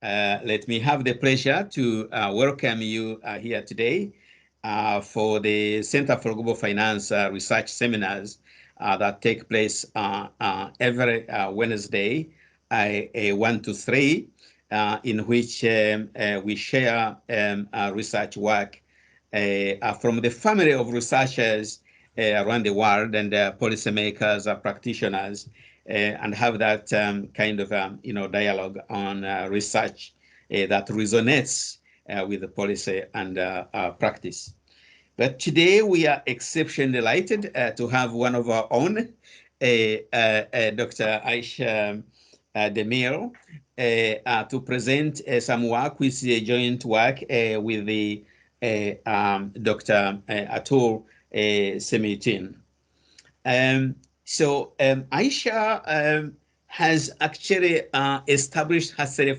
Let me have the pleasure to welcome you here today for the Center for Global Finance Research Seminars that take place every Wednesday, 1 to 3, in which we share research work from the family of researchers around the world and policymakers, practitioners, and have that kind of dialogue on research that resonates with the policy and practice. But today we are exceptionally delighted to have one of our own, Dr. Ayse Demir, to present some work, which is a joint work with the Dr. Artur Semeyutin. So Ayse has actually established herself,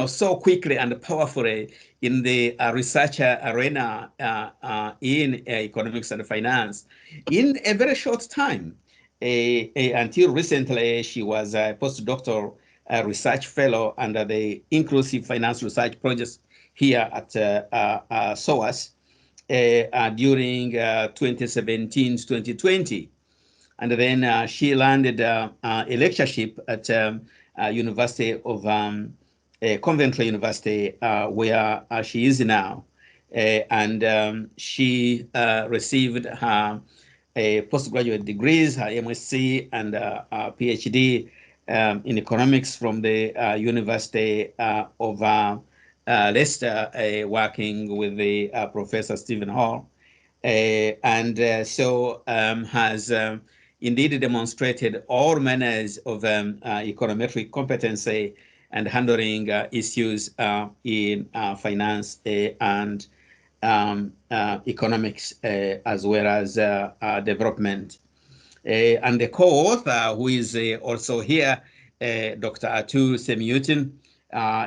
so quickly and powerfully in the research arena in economics and finance in a very short time. Until recently, she was a postdoctoral research fellow under the Inclusive Finance Research Project here at SOAS during 2017 to 2020. And then she landed a lectureship at University of Coventry University, where she is now. And she received her postgraduate degrees, her MSc and PhD in economics from the University of Leicester, working with the Professor Stephen Hall. And so has indeed demonstrated all manners of econometric competency and handling issues in finance and economics, as well as development. And the co-author, who is also here, Dr. Artur Semeyutin,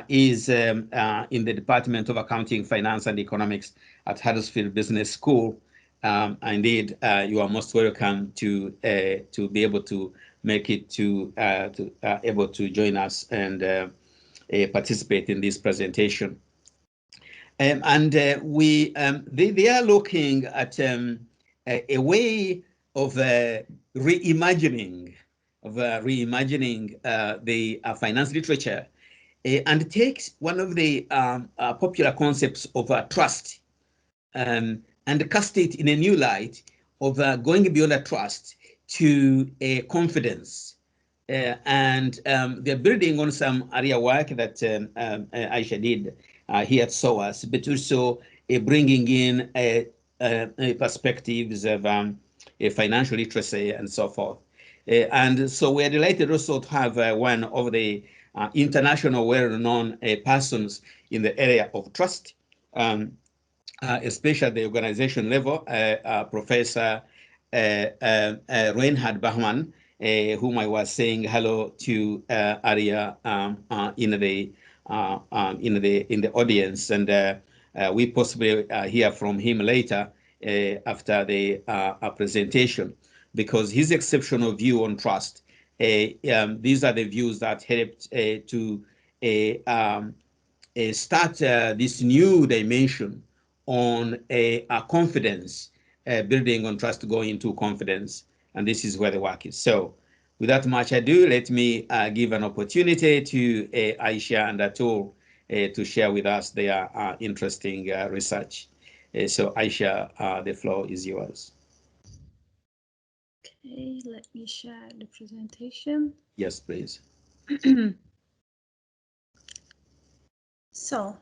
is in the Department of Accounting, Finance and Economics at Huddersfield Business School. Indeed, you are most welcome to be able to make it able to join us and participate in this presentation. They are looking at a way of reimagining the finance literature, and takes one of the popular concepts of trust and cast it in a new light of going beyond a trust to a confidence. And they're building on some area work that Ayse did here at SOAS, but also bringing in perspectives of financial literacy and so forth. And so we're delighted also to have one of the international well-known persons in the area of trust, especially at the organization level, Professor Reinhard Bachmann, whom I was saying hello to earlier in the audience, and we possibly hear from him later after the presentation, because his exceptional view on trust, these are the views that helped to start this new dimension on a confidence, building on trust, going into confidence, and this is where the work is. So without much ado, let me give an opportunity to Ayse and Artur to share with us their interesting research. So Ayse, the floor is yours. Okay, let me share the presentation. Yes, please. So,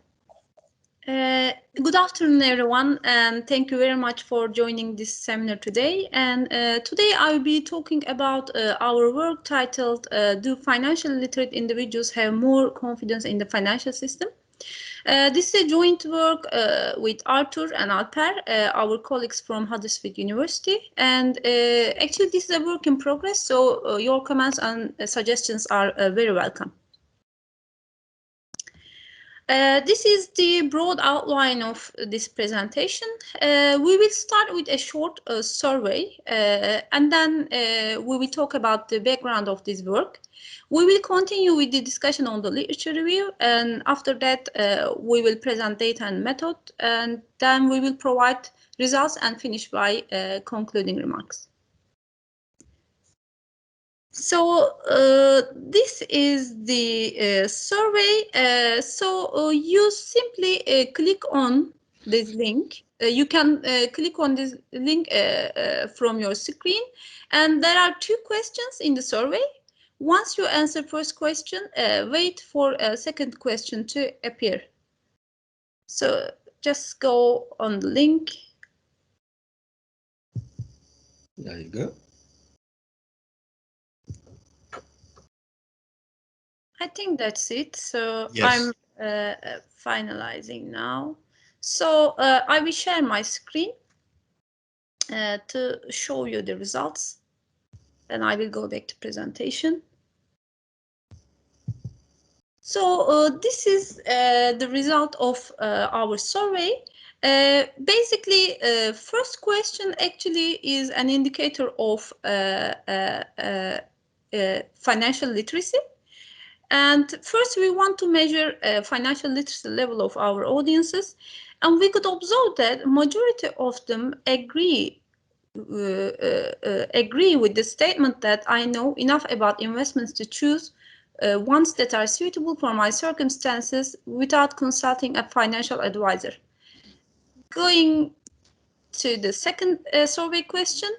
good afternoon, everyone, and thank you very much for joining this seminar today. And today I will be talking about our work titled, Do Financially Literate Individuals Have More Confidence in the Financial System? This is a joint work with Artur and Alper, our colleagues from Huddersfield University. And actually, this is a work in progress, so your comments and suggestions are very welcome. This is the broad outline of this presentation. We will start with a short survey, and then we will talk about the background of this work. We will continue with the discussion on the literature review, and after that we will present data and method, and then we will provide results and finish by concluding remarks. So this is the survey. You simply click on this link. You can click on this link from your screen, and there are 2 questions in the survey. Once you answer first question, wait for a second question to appear. So just go on the link. There you go. I think that's it. So yes. I'm finalizing now. So I will share my screen to show you the results. Then I will go back to presentation. So this is the result of our survey. Basically, first question actually is an indicator of financial literacy. And first, we want to measure financial literacy level of our audiences, and we could observe that majority of them agree with the statement that I know enough about investments to choose ones that are suitable for my circumstances without consulting a financial advisor. Going to the second survey question.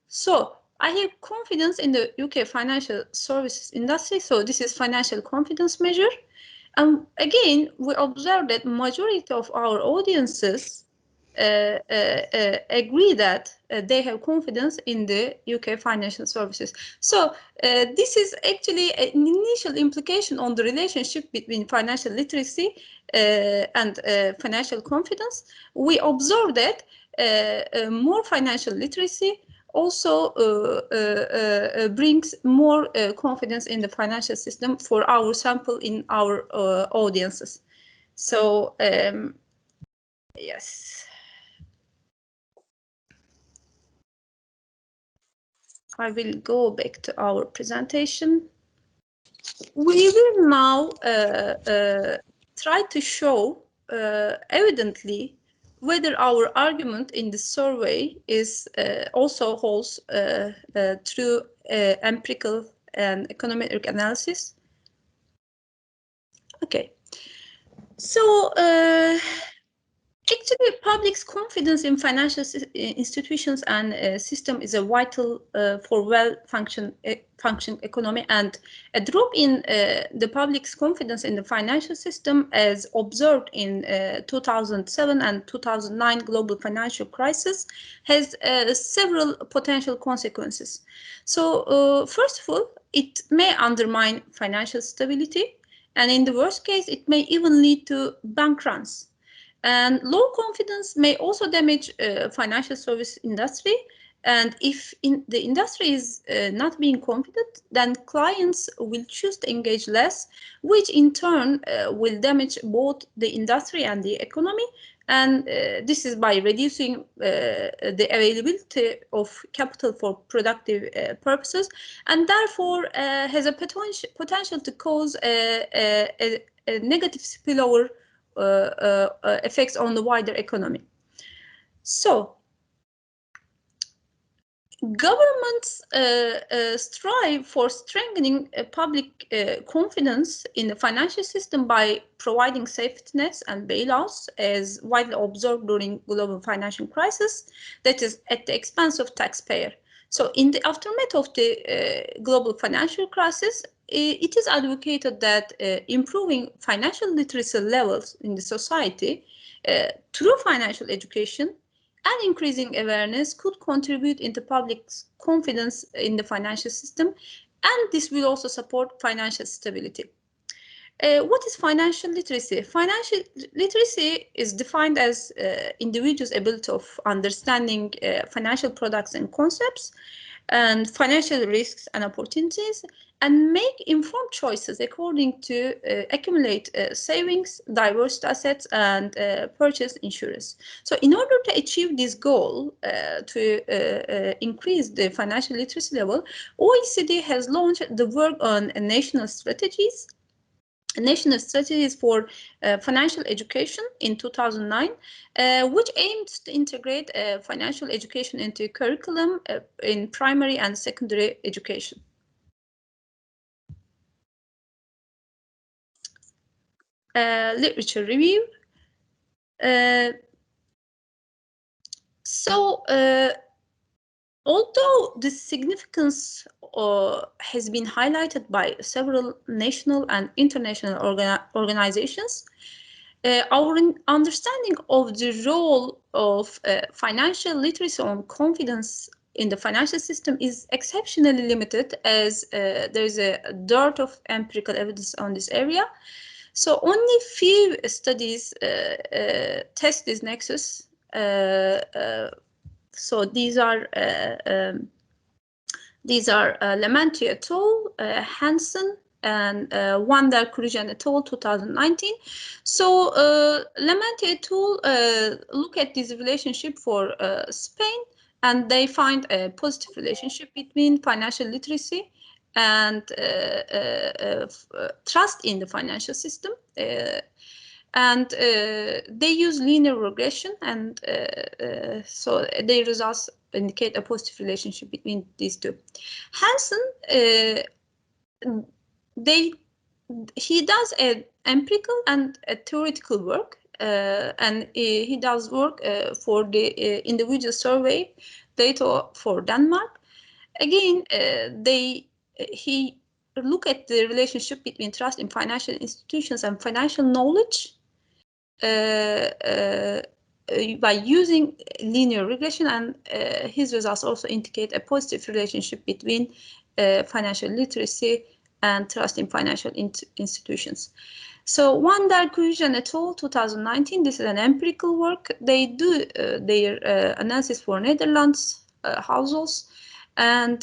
So I have confidence in the UK financial services industry. So this is financial confidence measure. And again, we observe that majority of our audiences agree that they have confidence in the UK financial services. So this is actually an initial implication on the relationship between financial literacy and financial confidence. We observe that more financial literacy also brings more confidence in the financial system for our sample in our audiences. So yes. I will go back to our presentation. We will now try to show evidently whether our argument in the survey is also holds through empirical and econometric analysis. Okay, so actually, public's confidence in financial institutions and system is a vital for well-functioning economy, and a drop in the public's confidence in the financial system, as observed in 2007 and 2009 global financial crisis, has several potential consequences. So, first of all, it may undermine financial stability, and in the worst case, it may even lead to bank runs. And low confidence may also damage financial service industry. And if the industry is not being confident, then clients will choose to engage less, which in turn will damage both the industry and the economy. And this is by reducing the availability of capital for productive purposes, and therefore has a potential to cause a negative spillover effects on the wider economy. So, governments strive for strengthening public confidence in the financial system by providing safety nets and bailouts, as widely observed during global financial crisis, that is at the expense of taxpayer. So, in the aftermath of the global financial crisis, it is advocated that improving financial literacy levels in the society through financial education and increasing awareness could contribute into public's confidence in the financial system, and this will also support financial stability. What is financial literacy? Financial literacy is defined as individuals' ability of understanding financial products and concepts, and financial risks and opportunities, and make informed choices according to accumulate savings, diverse assets, and purchase insurance. So in order to achieve this goal, to increase the financial literacy level, OECD has launched the work on national strategies for financial education in 2009, which aims to integrate financial education into curriculum in primary and secondary education. Literature review. Although the significance has been highlighted by several national and international organizations, our understanding of the role of financial literacy on confidence in the financial system is exceptionally limited, as there is a dearth of empirical evidence on this area. So only few studies test this nexus. So these are Lemaitre et al., Hansen, and Wander Kurujan et al., 2019. So Lemaitre et al. Look at this relationship for Spain, and they find a positive relationship between financial literacy and trust in the financial system. And they use linear regression, and so their results indicate a positive relationship between these two. Hansen, he does an empirical and a theoretical work, and he does work for the individual survey data for Denmark. Again, he look at the relationship between trust in financial institutions and financial knowledge by using linear regression, and his results also indicate a positive relationship between financial literacy and trust in financial institutions. So Wander Kurujan et al., 2019, this is an empirical work. They do their analysis for Netherlands households, and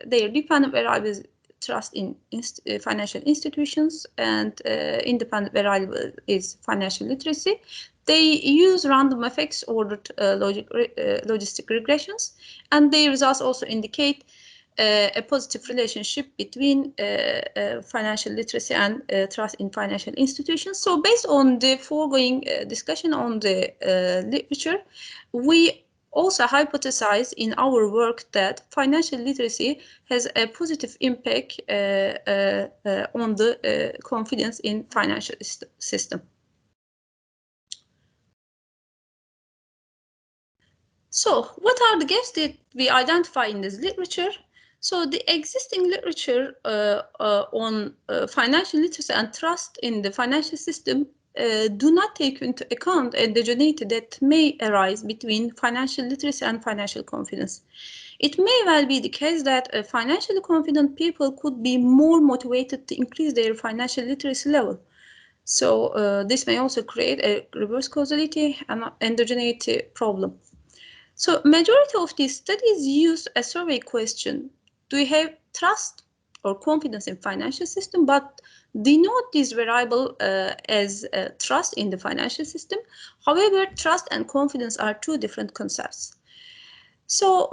their dependent variables trust in financial institutions, and independent variable is financial literacy. They use random effects ordered logistic regressions, and their results also indicate a positive relationship between financial literacy and trust in financial institutions. So based on the foregoing discussion on the literature, we also hypothesize in our work that financial literacy has a positive impact on the confidence in financial system. So what are the gaps that we identify in this literature? So the existing literature on financial literacy and trust in the financial system do not take into account endogeneity that may arise between financial literacy and financial confidence. It may well be the case that financially confident people could be more motivated to increase their financial literacy level. So this may also create a reverse causality and endogeneity problem. So majority of these studies use a survey question: do you have trust or confidence in financial system? But denote this variable as trust in the financial system. However, trust and confidence are two different concepts. So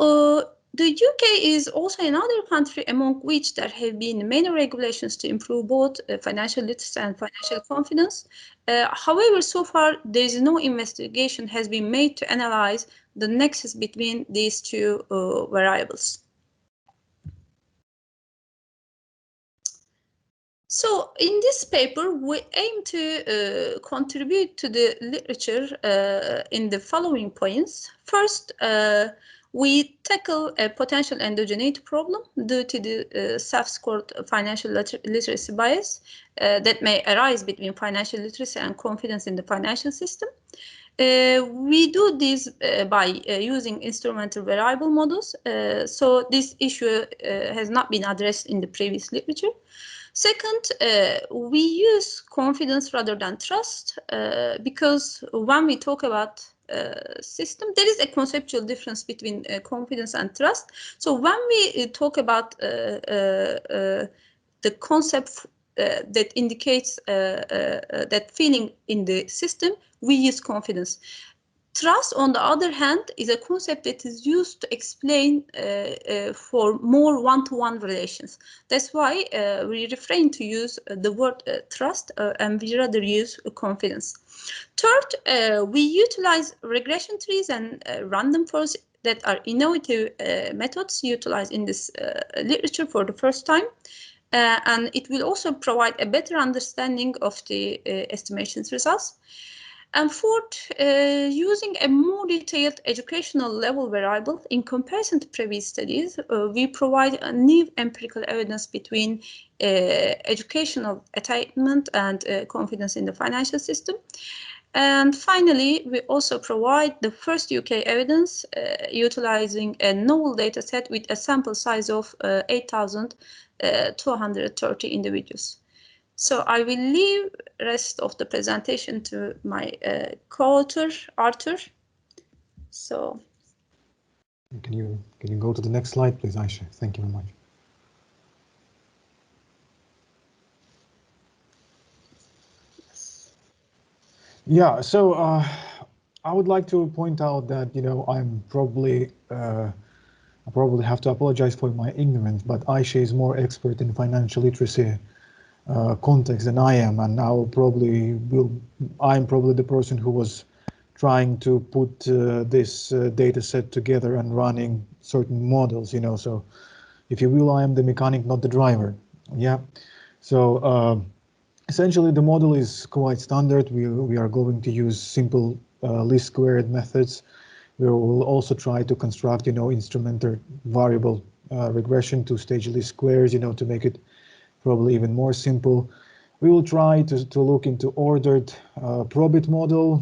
the UK is also another country among which there have been many regulations to improve both financial literacy and financial confidence. However, so far there is no investigation has been made to analyze the nexus between these two variables. So in this paper, we aim to contribute to the literature in the following points. First, we tackle a potential endogeneity problem due to the self-scored financial literacy bias that may arise between financial literacy and confidence in the financial system. We do this by using instrumental variable models. So this issue has not been addressed in the previous literature. Second, we use confidence rather than trust because when we talk about system. There is a conceptual difference between confidence and trust. So when we talk about the concept that indicates that feeling in the system, we use confidence. Trust, on the other hand, is a concept that is used to explain for more one-to-one relations. That's why we refrain to use the word trust and we rather use confidence. Third, we utilize regression trees and random forests that are innovative methods utilized in this literature for the first time. And it will also provide a better understanding of the estimations results. And fourth, using a more detailed educational level variable in comparison to previous studies, we provide a new empirical evidence between educational attainment and confidence in the financial system. And finally, we also provide the first UK evidence utilizing a novel data set with a sample size of 8,230 individuals. So I will leave the rest of the presentation to my co-author, Artur. So. Can you go to the next slide, please, Ayse? Thank you very much. Yeah, so I would like to point out that, I probably have to apologize for my ignorance, but Ayse is more expert in financial literacy context than I am, and I'm probably the person who was trying to put this data set together and running certain models, so if you will, I am the mechanic, not the driver. Yeah, so essentially the model is quite standard. We are going to use simple least squared methods. We will also try to construct, instrumental variable regression to stage least squares, to make it probably even more simple. We will try to look into ordered probit model,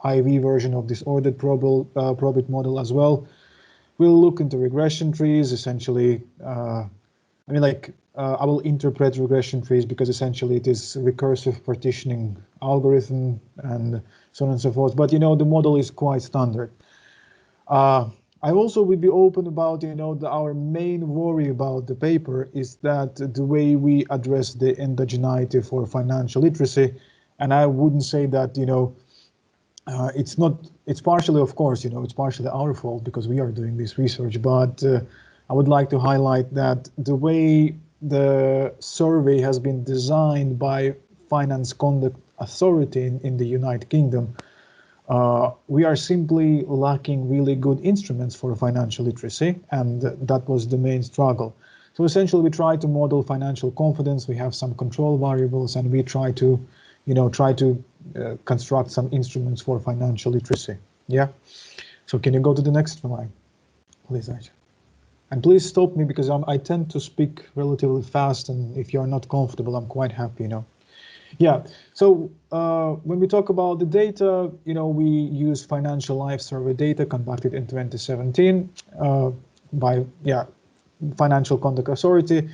IV version of this ordered probit model as well. We'll look into regression trees, essentially. I will interpret regression trees because essentially it is recursive partitioning algorithm and so on and so forth. But, the model is quite standard. I also would be open about, our main worry about the paper is that the way we address the endogeneity for financial literacy, and I wouldn't say that, it's partially, of course, it's partially our fault because we are doing this research, but I would like to highlight that the way the survey has been designed by Finance Conduct Authority in the United Kingdom, we are simply lacking really good instruments for financial literacy, and that was the main struggle. So essentially, we try to model financial confidence. We have some control variables, and we try to, construct some instruments for financial literacy. Yeah. So can you go to the next slide, please, Ayse? And please stop me because I tend to speak relatively fast, and if you are not comfortable, I'm quite happy, Yeah, so when we talk about the data, we use financial life survey data conducted in 2017 by Financial Conduct Authority.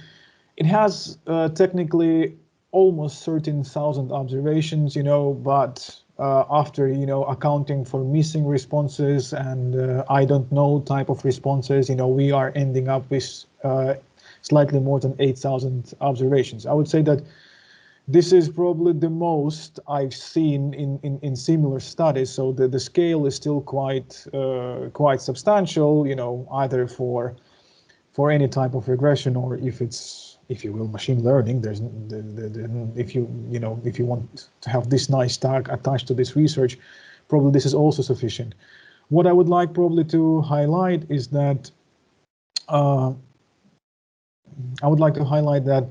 It has technically almost 13,000 observations, but after accounting for missing responses and I don't know type of responses, we are ending up with slightly more than 8,000 observations. I would say that this is probably the most I've seen in similar studies. So the scale is still quite substantial, either for any type of regression or if you will, machine learning. There's if you want to have this nice tag attached to this research, probably this is also sufficient. What I would like probably to highlight is that I would like to highlight that.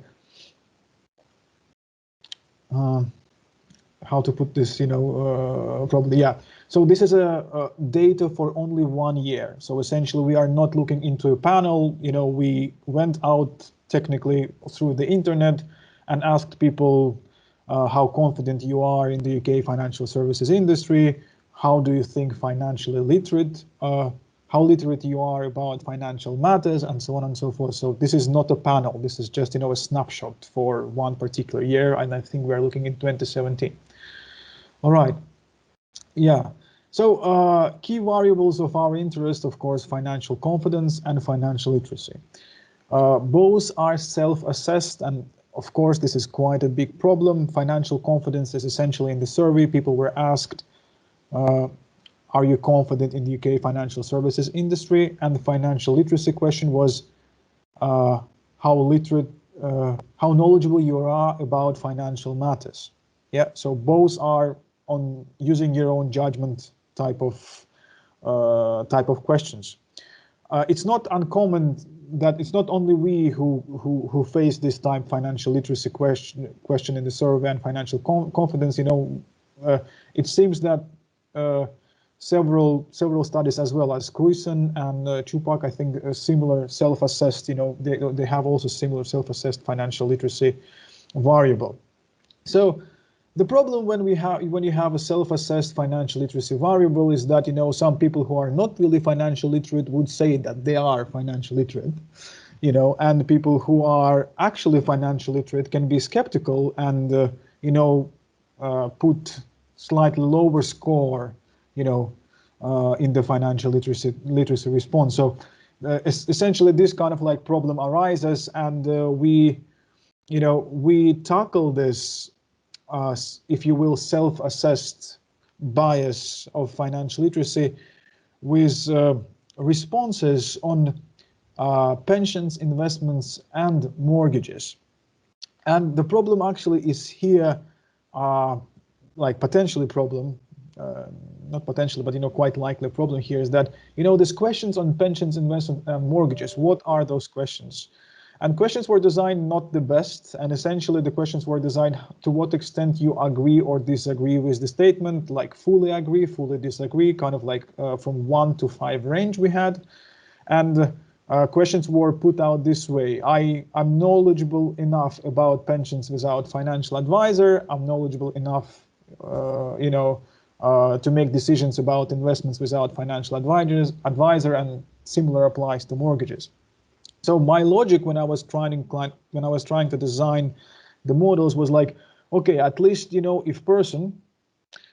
How to put this, probably, yeah. So this is a data for only 1 year. So essentially we are not looking into a panel, we went out technically through the internet and asked people how confident you are in the UK financial services industry. How do you think financially literate, how literate you are about financial matters, and so on and so forth. So this is not a panel. This is just, a snapshot for one particular year. And I think we're looking in 2017. All right. Yeah. So key variables of our interest, of course, financial confidence and financial literacy. Both are self-assessed, and of course, this is quite a big problem. Financial confidence is essentially in the survey. People were asked, are you confident in the UK financial services industry? And the financial literacy question was, how knowledgeable you are about financial matters. Yeah, so both are on using your own judgment type of questions. It's not uncommon that it's not only we who face this type financial literacy question in the survey and financial confidence. You know, it seems that several studies as well as Kruisen and Chupak, I think, similar self-assessed. You know, they have also similar self-assessed financial literacy variable. So the problem when you have a self-assessed financial literacy variable is that, you know, some people who are not really financial literate would say that they are financial literate, you know, and people who are actually financial literate can be skeptical and you know, put slightly lower score, you know, in the financial literacy response. So essentially this kind of like problem arises, and we tackle this, if you will, self-assessed bias of financial literacy with responses on pensions, investments, and mortgages. And the problem actually is here, like potentially problem, not potentially, but, you know, quite likely problem here is that, you know, these questions on pensions, investment, and mortgages, what are those questions? And questions were designed not the best, and essentially the questions were designed to what extent you agree or disagree with the statement, like fully agree, fully disagree, kind of like from 1 to 5 range we had. And questions were put out this way: I'm knowledgeable enough about pensions without financial advisor. I'm knowledgeable enough, you know, to make decisions about investments without financial advisor, and similar applies to mortgages. So my logic when I was trying to design the models was like, okay, at least, you know, if person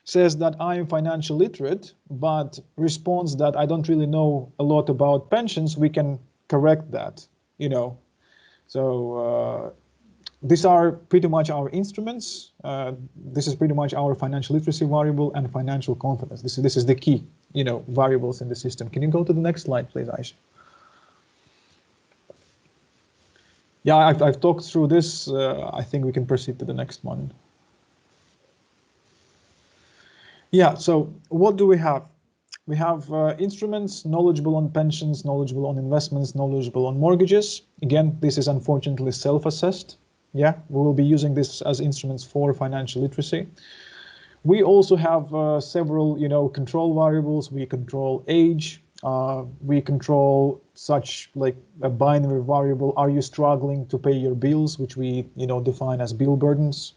says that I am financial literate, but responds that I don't really know a lot about pensions, we can correct that, you know. So these are pretty much our instruments. This is pretty much our financial literacy variable and financial confidence. This is the key, you know, variables in the system. Can you go to the next slide, please, Ayse? Yeah, I've talked through this. I think we can proceed to the next one. Yeah, so what do we have? We have instruments, knowledgeable on pensions, knowledgeable on investments, knowledgeable on mortgages. Again, this is unfortunately self-assessed. Yeah, we will be using this as instruments for financial literacy. We also have several, you know, control variables. We control age. We control such like a binary variable. Are you struggling to pay your bills, which we, you know, define as bill burdens.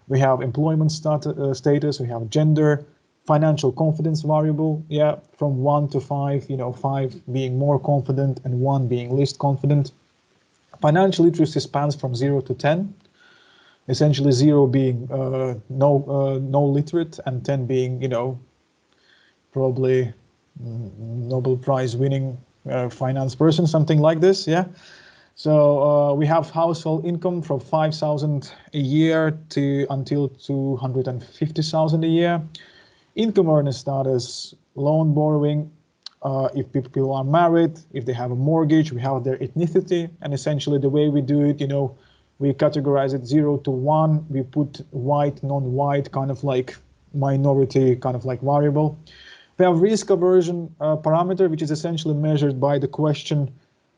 We have employment status. We have gender, financial confidence variable. Yeah, from 1 to 5, you know, 5 being more confident and 1 being least confident. Financial literacy spans from 0 to 10. Essentially 0 being no literate, and 10 being, you know, probably Nobel Prize winning finance person, something like this. Yeah. So we have household income from 5,000 a year to until 250,000 a year. Income earner status, loan borrowing, if people are married, if they have a mortgage, we have their ethnicity, and essentially the way we do it, you know, we categorize it 0 to 1. We put white, non-white, kind of like minority, kind of like variable. We have risk aversion parameter, which is essentially measured by the question,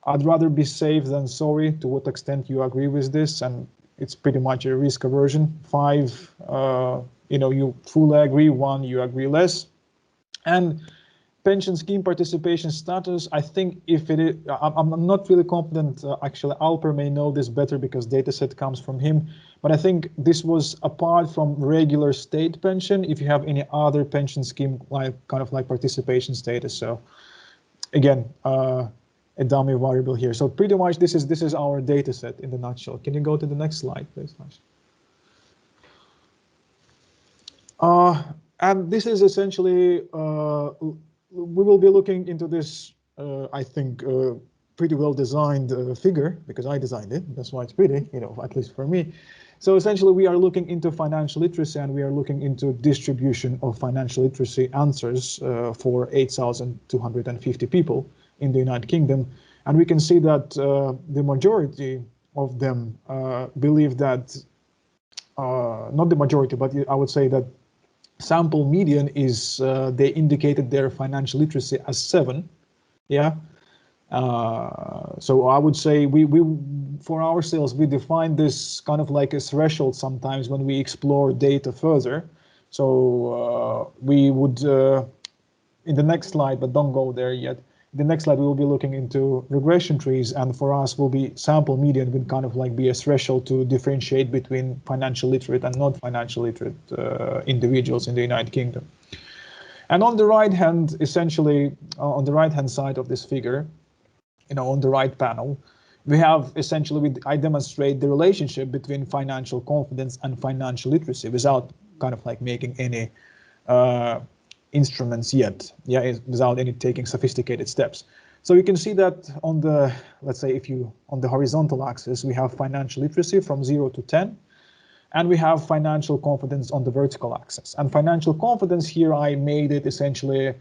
I'd rather be safe than sorry. To what extent you agree with this? And it's pretty much a risk aversion. 5, you know, you fully agree. 1, you agree less. And pension scheme participation status, I think if it is, I'm not really confident, actually Alper may know this better because dataset comes from him, but I think this was apart from regular state pension, if you have any other pension scheme, like kind of like participation status. So again, a dummy variable here. So pretty much this is our dataset in the nutshell. Can you go to the next slide, please? And this is essentially, we will be looking into this, I think, pretty well designed figure, because I designed it. That's why it's pretty, you know, at least for me. So essentially, we are looking into financial literacy, and we are looking into distribution of financial literacy answers for 8,250 people in the United Kingdom. And we can see that the majority of them believe that, not the majority, but I would say that sample median is, they indicated their financial literacy as 7. Yeah. So I would say we for ourselves, we define this kind of like a threshold sometimes when we explore data further. So we would, in the next slide, but don't go there yet. The next slide, we will be looking into regression trees, and for us will be sample median would kind of like be a threshold to differentiate between financial literate and not financial literate individuals in the United Kingdom. And on the right hand, essentially on the right hand side of this figure, you know, on the right panel, we have essentially, I demonstrate the relationship between financial confidence and financial literacy without kind of like making any instruments yet, yeah, without any taking sophisticated steps. So you can see that on the, let's say, if you, on the horizontal axis, we have financial literacy from 0 to 10, and we have financial confidence on the vertical axis. And financial confidence here, I made it essentially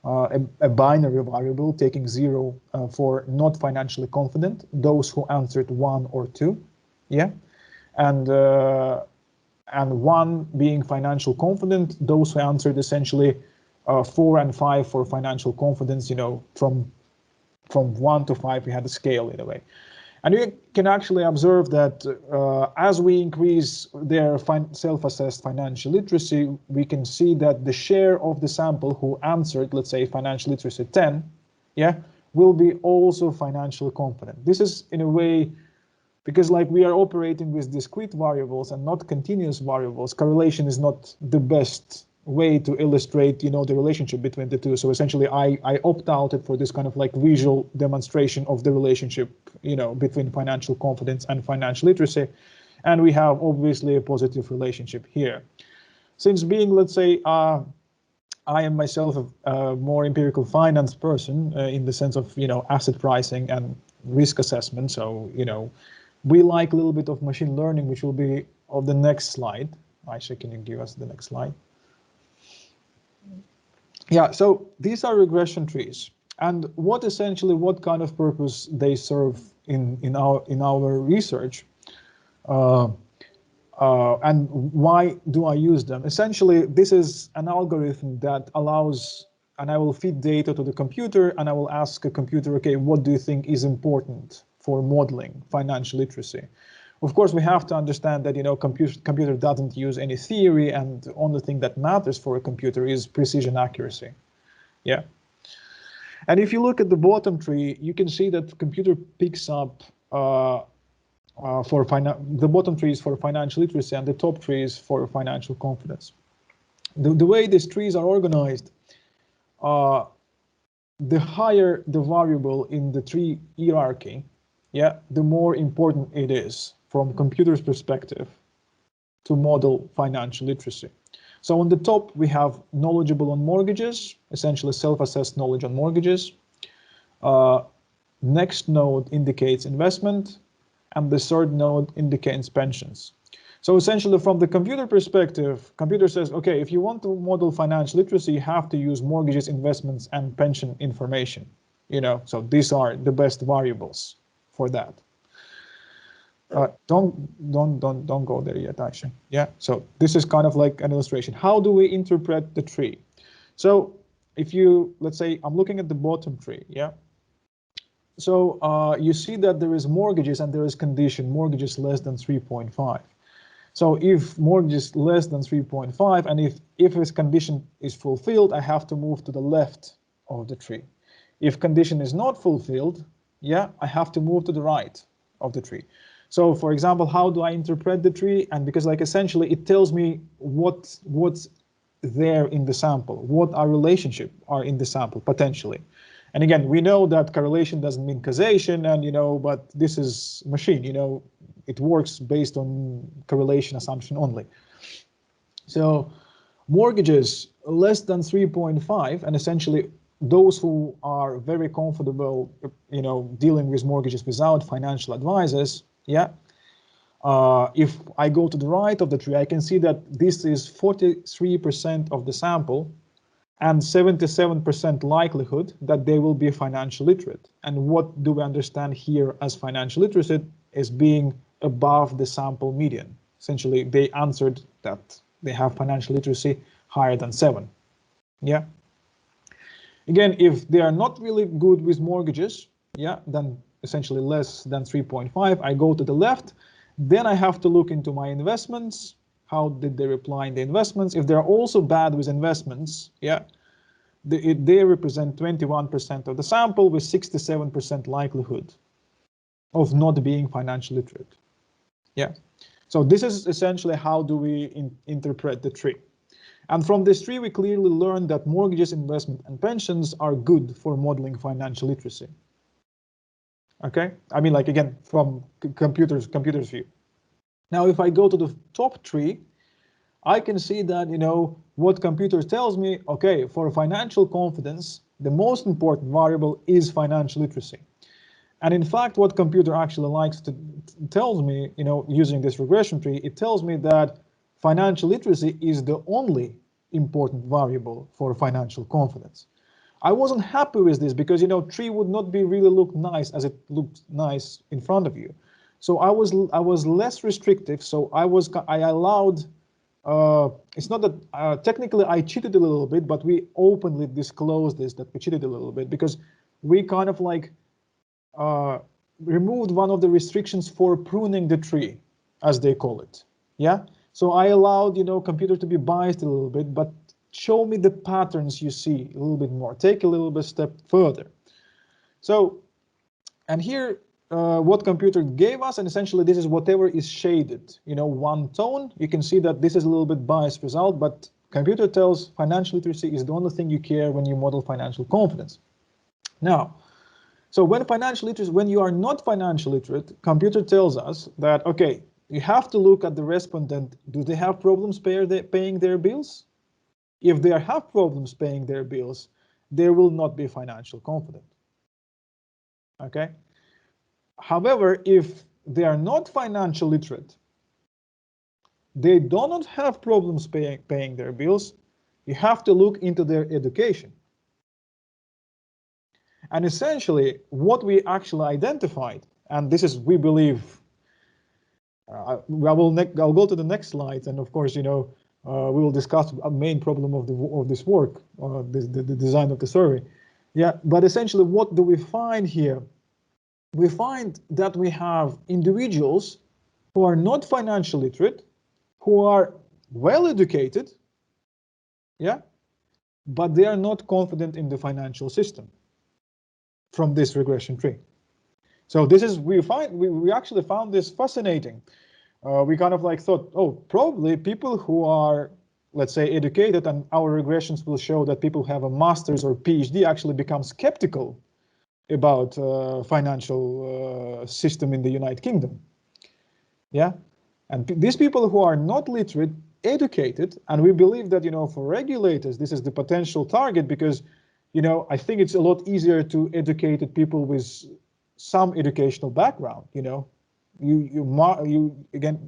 a binary variable, taking 0 for not financially confident, those who answered 1 or 2, yeah, and 1 being financial confident, those who answered essentially 4 and 5 for financial confidence. You know, from 1 to 5, we had a scale in a way. And you can actually observe that as we increase their self-assessed financial literacy, we can see that the share of the sample who answered, let's say, financial literacy 10, yeah, will be also financially confident. This is in a way, because like we are operating with discrete variables and not continuous variables, correlation is not the best way to illustrate, you know, the relationship between the two. So essentially I opt out for this kind of like visual demonstration of the relationship, you know, between financial confidence and financial literacy. And we have obviously a positive relationship here. Since being, let's say, I am myself a more empirical finance person in the sense of, you know, asset pricing and risk assessment. So, you know, we like a little bit of machine learning, which will be of the next slide. Ayse, can you give us the next slide? Yeah, so these are regression trees, and what kind of purpose they serve in our research, and why do I use them? Essentially, this is an algorithm that allows, and I will feed data to the computer, and I will ask a computer, okay, what do you think is important for modeling financial literacy? Of course, we have to understand that, you know, computer doesn't use any theory, and the only thing that matters for a computer is precision accuracy. Yeah. And if you look at the bottom tree, you can see that the computer picks up the bottom tree is for financial literacy, and the top tree is for financial confidence. The way these trees are organized, the higher the variable in the tree hierarchy, yeah, the more important it is from computer's perspective to model financial literacy. So on the top, we have knowledgeable on mortgages, essentially self-assessed knowledge on mortgages. Next node indicates investment, and the third node indicates pensions. So essentially from the computer perspective, computer says, okay, if you want to model financial literacy, you have to use mortgages, investments, and pension information. You know, so these are the best variables for that. Don't go there yet, Ayse. Yeah, so this is kind of like an illustration. How do we interpret the tree? So if you, let's say, I'm looking at the bottom tree, yeah. So you see that there is mortgages and there is condition, mortgages less than 3.5. So if mortgage is less than 3.5, and if this condition is fulfilled, I have to move to the left of the tree. If condition is not fulfilled, yeah, I have to move to the right of the tree. So for example, how do I interpret the tree? And because like essentially it tells me what's there in the sample, what our relationship are in the sample potentially. And again, we know that correlation doesn't mean causation, and you know, but this is machine, you know, it works based on correlation assumption only. So Mortgages less than 3.5, and essentially those who are very comfortable, you know, dealing with mortgages without financial advisors, yeah. If I go to the right of the tree, I can see that this is 43% of the sample and 77% likelihood that they will be financial literate. And what do we understand here as financial literacy is being above the sample median. Essentially, they answered that they have financial literacy higher than 7. Yeah. Again, if they are not really good with mortgages, yeah, then essentially less than 3.5, I go to the left. Then I have to look into my investments. How did they reply in the investments? If they're also bad with investments, yeah, they represent 21% of the sample with 67% likelihood of not being financially literate. Yeah. So this is essentially how do we interpret the tree. And from this tree, we clearly learn that mortgages, investment, and pensions are good for modeling financial literacy. Okay, I mean, like, again, from computers view. Now, if I go to the top tree, I can see that, you know, what computer tells me, okay, for financial confidence, the most important variable is financial literacy. And in fact, what computer actually likes to tells me, you know, using this regression tree, it tells me that financial literacy is the only important variable for financial confidence. I wasn't happy with this because, you know, tree would not be really look nice as it looks nice in front of you. So I was less restrictive. So I allowed. It's not that technically I cheated a little bit, but we openly disclosed this that we cheated a little bit because we kind of like removed one of the restrictions for pruning the tree, as they call it. Yeah. So I allowed, you know, computer to be biased a little bit, but show me the patterns you see a little bit more. Take a little bit step further. So, and here, what computer gave us, and essentially this is whatever is shaded, you know, one tone. You can see that this is a little bit biased result, but computer tells financial literacy is the only thing you care when you model financial confidence. Now, so when you are not financial literate, computer tells us that, okay, you have to look at the respondent. Do they have problems paying their bills? If they have problems paying their bills, they will not be financial confident. Okay. However, if they are not financial literate, they do not have problems paying their bills, you have to look into their education. And essentially, what we actually identified, and this is, we believe, I'll go to the next slide, and of course, you know, we will discuss a main problem of this work, the design of the survey. Yeah, but essentially, what do we find here? We find that we have individuals who are not financially literate, who are well educated, yeah, but they are not confident in the financial system from this regression tree. So this is, we actually found this fascinating. We kind of like thought, oh, probably people who are, let's say, educated, and our regressions will show that people who have a master's or PhD actually become skeptical about financial system in the United Kingdom. Yeah, and these people who are not literate, educated, and we believe that, you know, for regulators, this is the potential target because, you know, I think it's a lot easier to educated people with some educational background. You know, you again,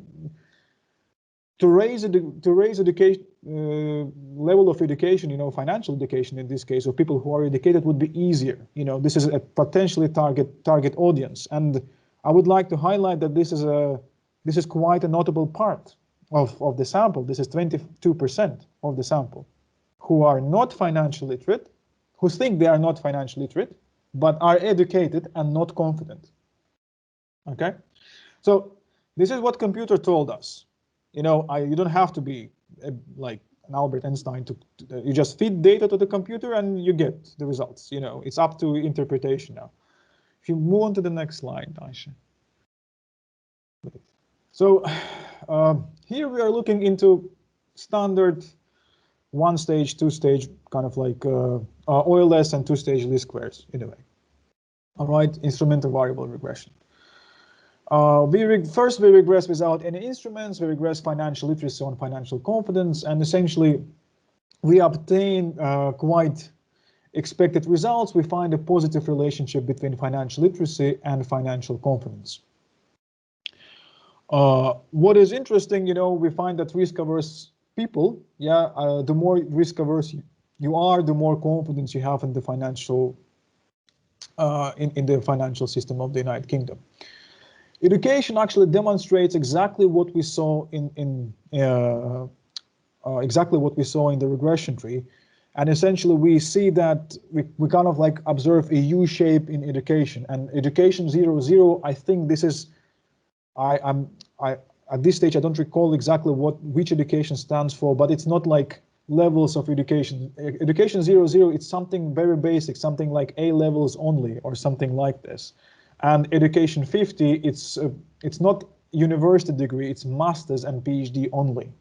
to raise education level of education, you know, financial education in this case, of people who are educated would be easier. You know, this is a potentially target audience, and I would like to highlight that this is quite a notable part of the sample. This is 22% of the sample who are not financially literate, who think they are not financially literate, but are educated and not confident. Okay, so this is what computer told us. You know, you don't have to be like an Albert Einstein you just feed data to the computer and you get the results. You know, it's up to interpretation now. If you move on to the next slide, Ayse. So here we are looking into standard one-stage, two-stage kind of like OLS and two-stage least squares in a way. All right, instrumental variable regression. First we regress without any instruments. We regress financial literacy on financial confidence, and essentially we obtain quite expected results. We find a positive relationship between financial literacy and financial confidence. What is interesting, we find that risk-averse people, the more risk-averse you are, the more confidence you have in the financial in the financial system of the United Kingdom. Education actually demonstrates exactly what we saw in the regression tree, and essentially we see that we kind of like observe a U shape in education, and education 0-0. I think this is at this stage I don't recall exactly which education stands for, but it's not like levels of education. Education 0-0, it's something very basic, something like A levels only or something like this. And education 50, it's not university degree, it's master's and PhD only.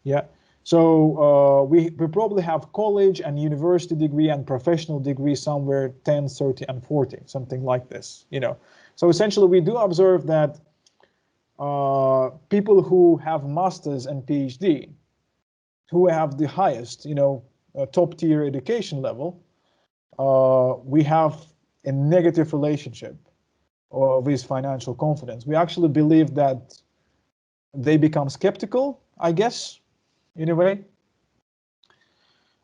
Yeah. So we probably have college and university degree and professional degree somewhere 10, 30, and 40, something like this. So essentially we do observe that people who have masters and PhD, who have the highest, top tier education level, we have a negative relationship with financial confidence. We actually believe that they become skeptical, I guess, in a way.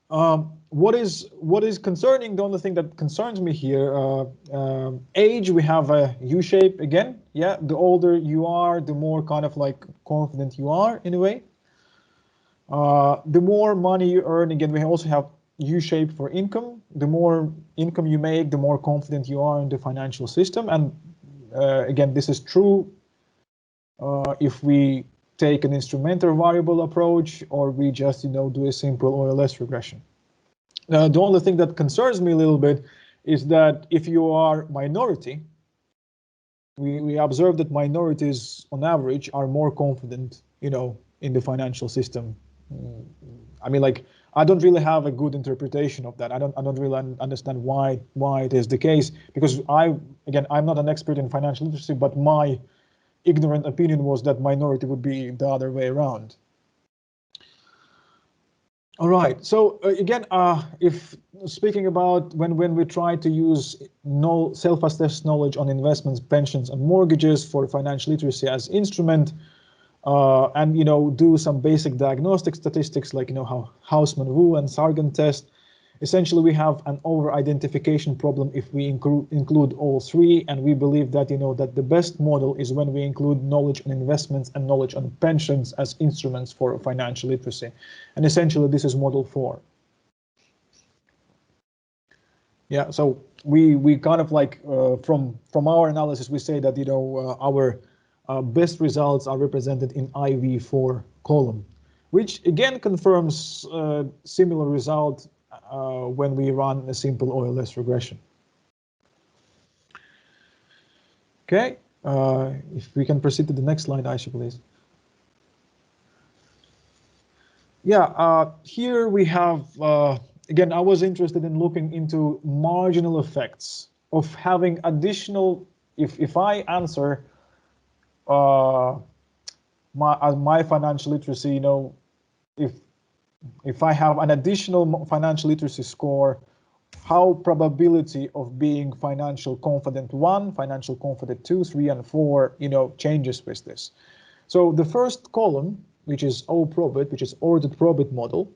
What is concerning, the only thing that concerns me here, age, we have a U shape again. Yeah, the older you are, the more kind of like confident you are in a way. The more money you earn, again, we also have U shape for income. The more income you make, the more confident you are in the financial system. And again, this is true if we take an instrumental variable approach, or we just do a simple OLS regression. The only thing that concerns me a little bit is that if you are minority, we observe that minorities on average are more confident in the financial system. I mean, like, I don't really have a good interpretation of that. I don't really understand why it is the case, because I'm not an expert in financial literacy, but my ignorant opinion was that minority would be the other way around. All right, so again, if speaking about when we try to use self-assessed knowledge on investments, pensions, and mortgages for financial literacy as instrument, and do some basic diagnostic statistics like how Hausman-Wu and Sargent test. Essentially, we have an over-identification problem if we include all three, and we believe that that the best model is when we include knowledge on investments and knowledge on pensions as instruments for financial literacy. And essentially, this is model 4. Yeah, so we kind of like from our analysis, we say that our best results are represented in IV4 column, which again confirms similar result when we run a simple OLS regression. Okay, if we can proceed to the next slide, Ayse, please. Yeah, here we have, again, I was interested in looking into marginal effects of having additional, if I answer my financial literacy, if I have an additional financial literacy score, how probability of being financial confident 1, financial confident 2, 3, and 4, changes with this. So the first column, which is O-probit, which is ordered probit model,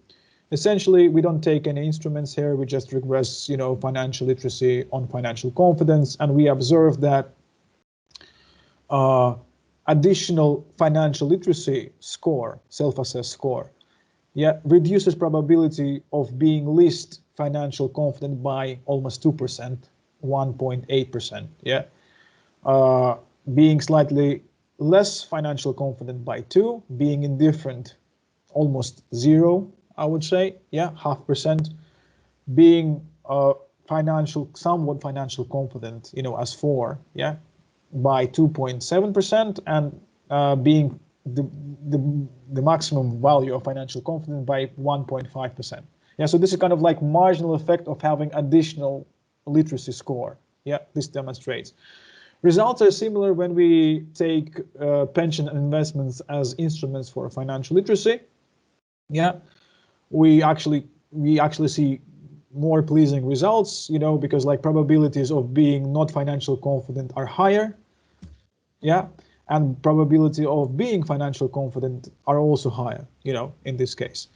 essentially we don't take any instruments here. We just regress, financial literacy on financial confidence, and we observe that additional financial literacy score, self-assessed score, reduces probability of being least financial confident by almost 2%, 1.8%. Being slightly less financial confident by 2, being indifferent almost 0, I would say, 0.5%. Being somewhat financial confident, as 4, by 2.7%, and being the maximum value of financial confidence by 1.5%. So this is kind of like marginal effect of having additional literacy score. This demonstrates. Results are similar when we take pension and investments as instruments for financial literacy. we actually see more pleasing results, you know, because like probabilities of being not financially confident are higher, yeah, and probability of being financially confident are also higher, you know, in this case.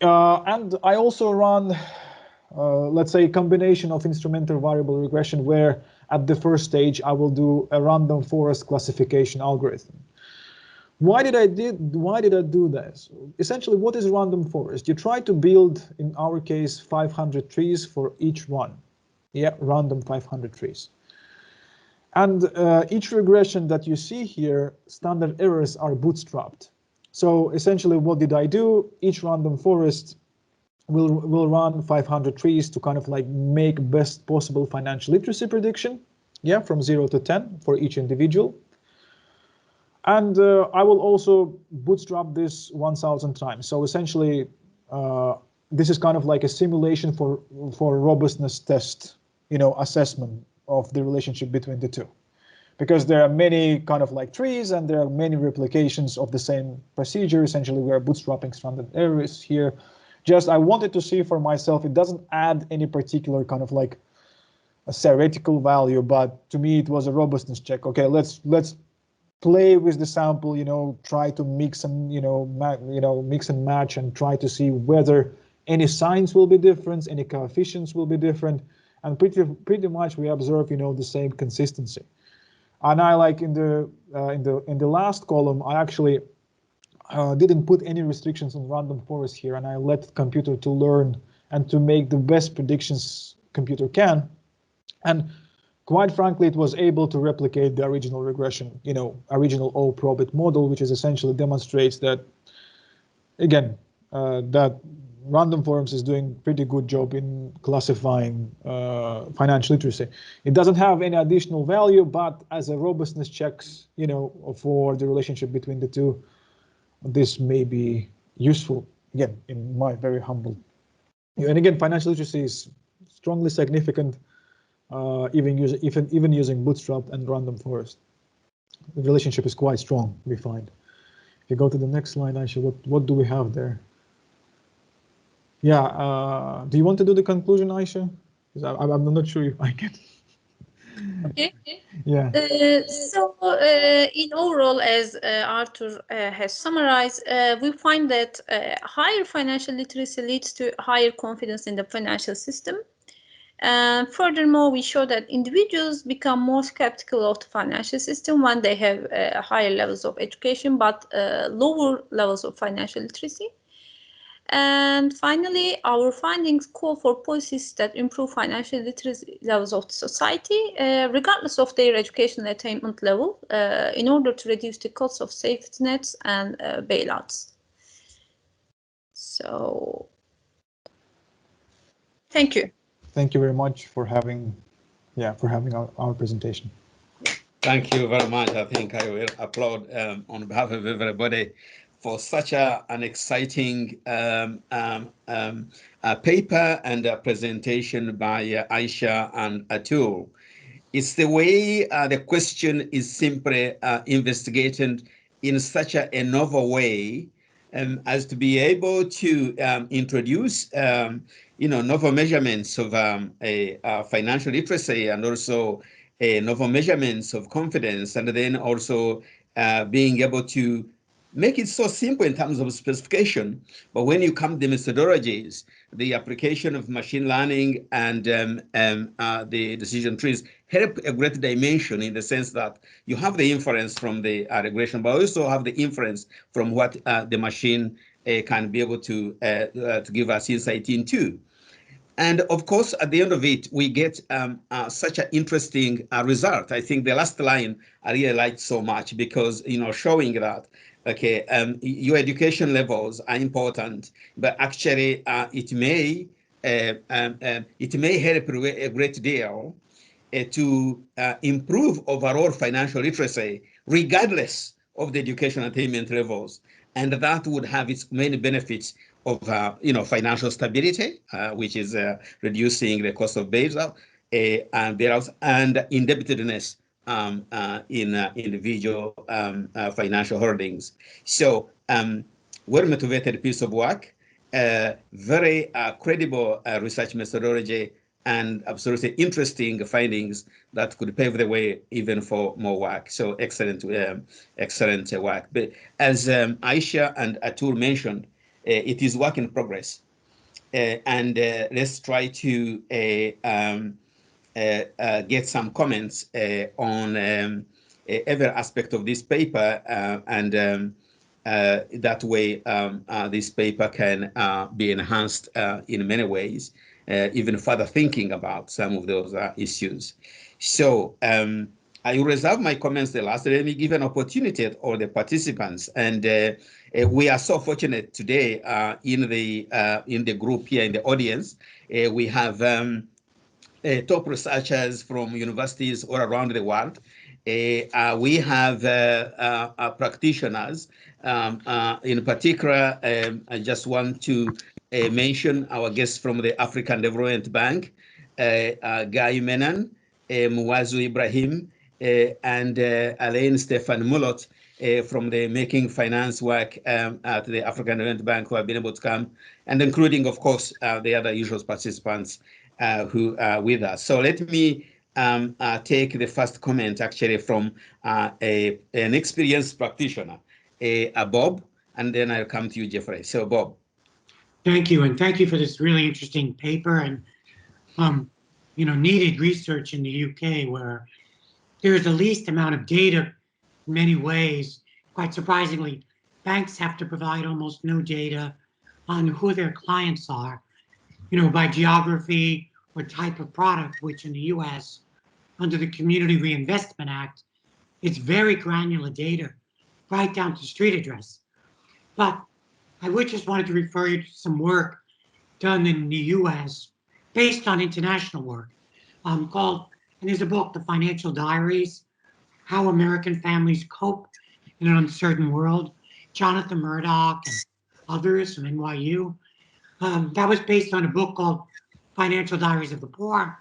And I also run, let's say, a combination of instrumental variable regression, where at the first stage I will do a random forest classification algorithm. Why did I do this? Essentially, what is random forest? You try to build, in our case, 500 trees for each one. Yeah, random 500 trees. And each regression that you see here, standard errors are bootstrapped. So essentially, what did I do? Each random forest will run 500 trees to kind of like make best possible financial literacy prediction. Yeah, from 0 to 10 for each individual. And I will also bootstrap this 1,000 times. So essentially, this is kind of like a simulation for robustness test, you know, assessment of the relationship between the two. Because there are many kind of like trees and there are many replications of the same procedure. Essentially, we are bootstrapping standard errors here. Just I wanted to see for myself, it doesn't add any particular kind of like a theoretical value, but to me it was a robustness check. Okay, let's play with the sample, you know, try to mix and, mix and match and try to see whether any signs will be different, any coefficients will be different. And pretty much we observe, you know, the same consistency. And I like in the last column, I actually didn't put any restrictions on random forest here, and I let the computer to learn and to make the best predictions computer can. And quite frankly, it was able to replicate the original regression, you know, original O-probit model, which is essentially demonstrates that, again, that random forest is doing pretty good job in classifying financial literacy. It doesn't have any additional value, but as a robustness checks, you know, for the relationship between the two, this may be useful, again, in my very humble view. And again, financial literacy is strongly significant, even using bootstrap and random forest. The relationship is quite strong, we find. If you go to the next slide, Ayse, what do we have there? Yeah, do you want to do the conclusion, Ayse? I'm not sure if I can. Okay. Yeah. In overall, as Artur has summarized, we find that higher financial literacy leads to higher confidence in the financial system. Furthermore, we show that individuals become more skeptical of the financial system when they have higher levels of education, but lower levels of financial literacy. And finally, our findings call for policies that improve financial literacy levels of the society, regardless of their educational attainment level, in order to reduce the cost of safety nets and bailouts. So, thank you. Thank you very much for having, our presentation. Thank you very much. I think I will applaud on behalf of everybody for such an exciting paper and a presentation by Ayse and Artur. It's the way the question is simply investigated in such a novel way as to be able to introduce novel measurements of financial literacy and also novel measurements of confidence, and then also being able to make it so simple in terms of specification. But when you come to the methodologies, the application of machine learning and the decision trees help a great dimension in the sense that you have the inference from the regression, but also have the inference from what the machine can be able to give us insight into. And of course, at the end of it, we get such an interesting result. I think the last line I really liked so much because, showing that, okay, your education levels are important, but actually it may help a great deal to improve overall financial literacy, regardless of the education attainment levels. And that would have its many benefits of financial stability, which is reducing the cost of bailouts and indebtedness in individual financial holdings. So well-motivated piece of work. very credible research methodology and absolutely interesting findings that could pave the way even for more work. So excellent, excellent work. But as Ayse and Artur mentioned, it is work in progress. And let's try to get some comments on every aspect of this paper, and that way this paper can be enhanced in many ways, even further thinking about some of those issues. So I will reserve my comments the last. Let me give an opportunity to all the participants. And we are so fortunate today in the group here in the audience. We have top researchers from universities all around the world. We have practitioners. In particular, I just want to mention our guests from the African Development Bank, Guy Menon, Muazu Ibrahim, and Alain Stefan Mulot from the Making Finance work at the African Development Bank, who have been able to come, and including, of course, the other usual participants who are with us. So let me take the first comment actually from an experienced practitioner, Bob, and then I'll come to you, Jeffrey. So Bob. Thank you, and thank you for this really interesting paper and needed research in the UK, where there is the least amount of data in many ways. Quite surprisingly, banks have to provide almost no data on who their clients are, by geography or type of product, which in the US, under the Community Reinvestment Act, it's very granular data, right down to street address. But I would just wanted to refer you to some work done in the US based on international work called, and there's a book, The Financial Diaries, How American Families Cope in an Uncertain World, Jonathan Murdoch and others from NYU. That was based on a book called Financial Diaries of the Poor,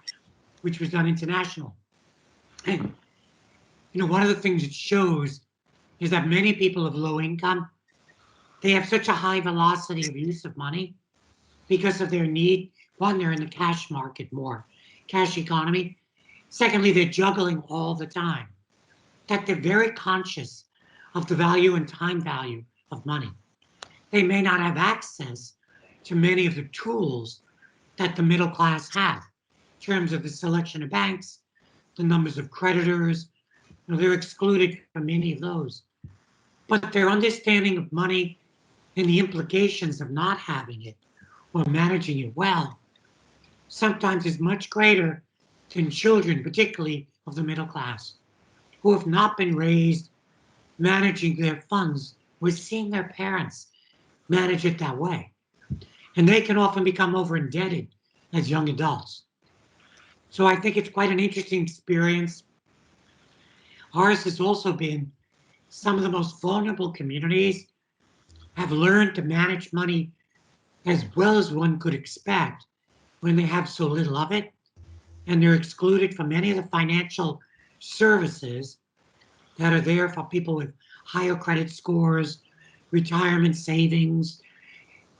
which was done international. And, one of the things it shows is that many people of low income, they have such a high velocity of use of money because of their need. One, they're in the cash market more, cash economy. Secondly, they're juggling all the time, that they're very conscious of the value and time value of money. They may not have access to many of the tools that the middle class have in terms of the selection of banks, the numbers of creditors. They're excluded from many of those. But their understanding of money and the implications of not having it or managing it well sometimes is much greater than children, particularly of the middle class, who have not been raised managing their funds or seeing their parents manage it that way. And they can often become over indebted as young adults. So I think it's quite an interesting experience. Ours has also been some of the most vulnerable communities have learned to manage money as well as one could expect when they have so little of it, and they're excluded from many of the financial services that are there for people with higher credit scores, retirement savings.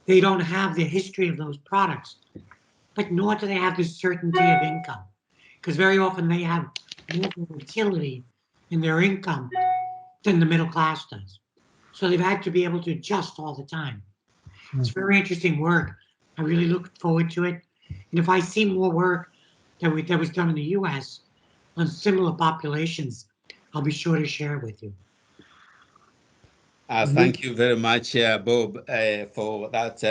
They don't have the history of those products, but nor do they have the certainty of income, because very often they have more volatility in their income than the middle class does. So they've had to be able to adjust all the time. It's very interesting work. I really look forward to it. And if I see more work that was done in the US on similar populations, I'll be sure to share it with you. Thank you very much, Bob, for that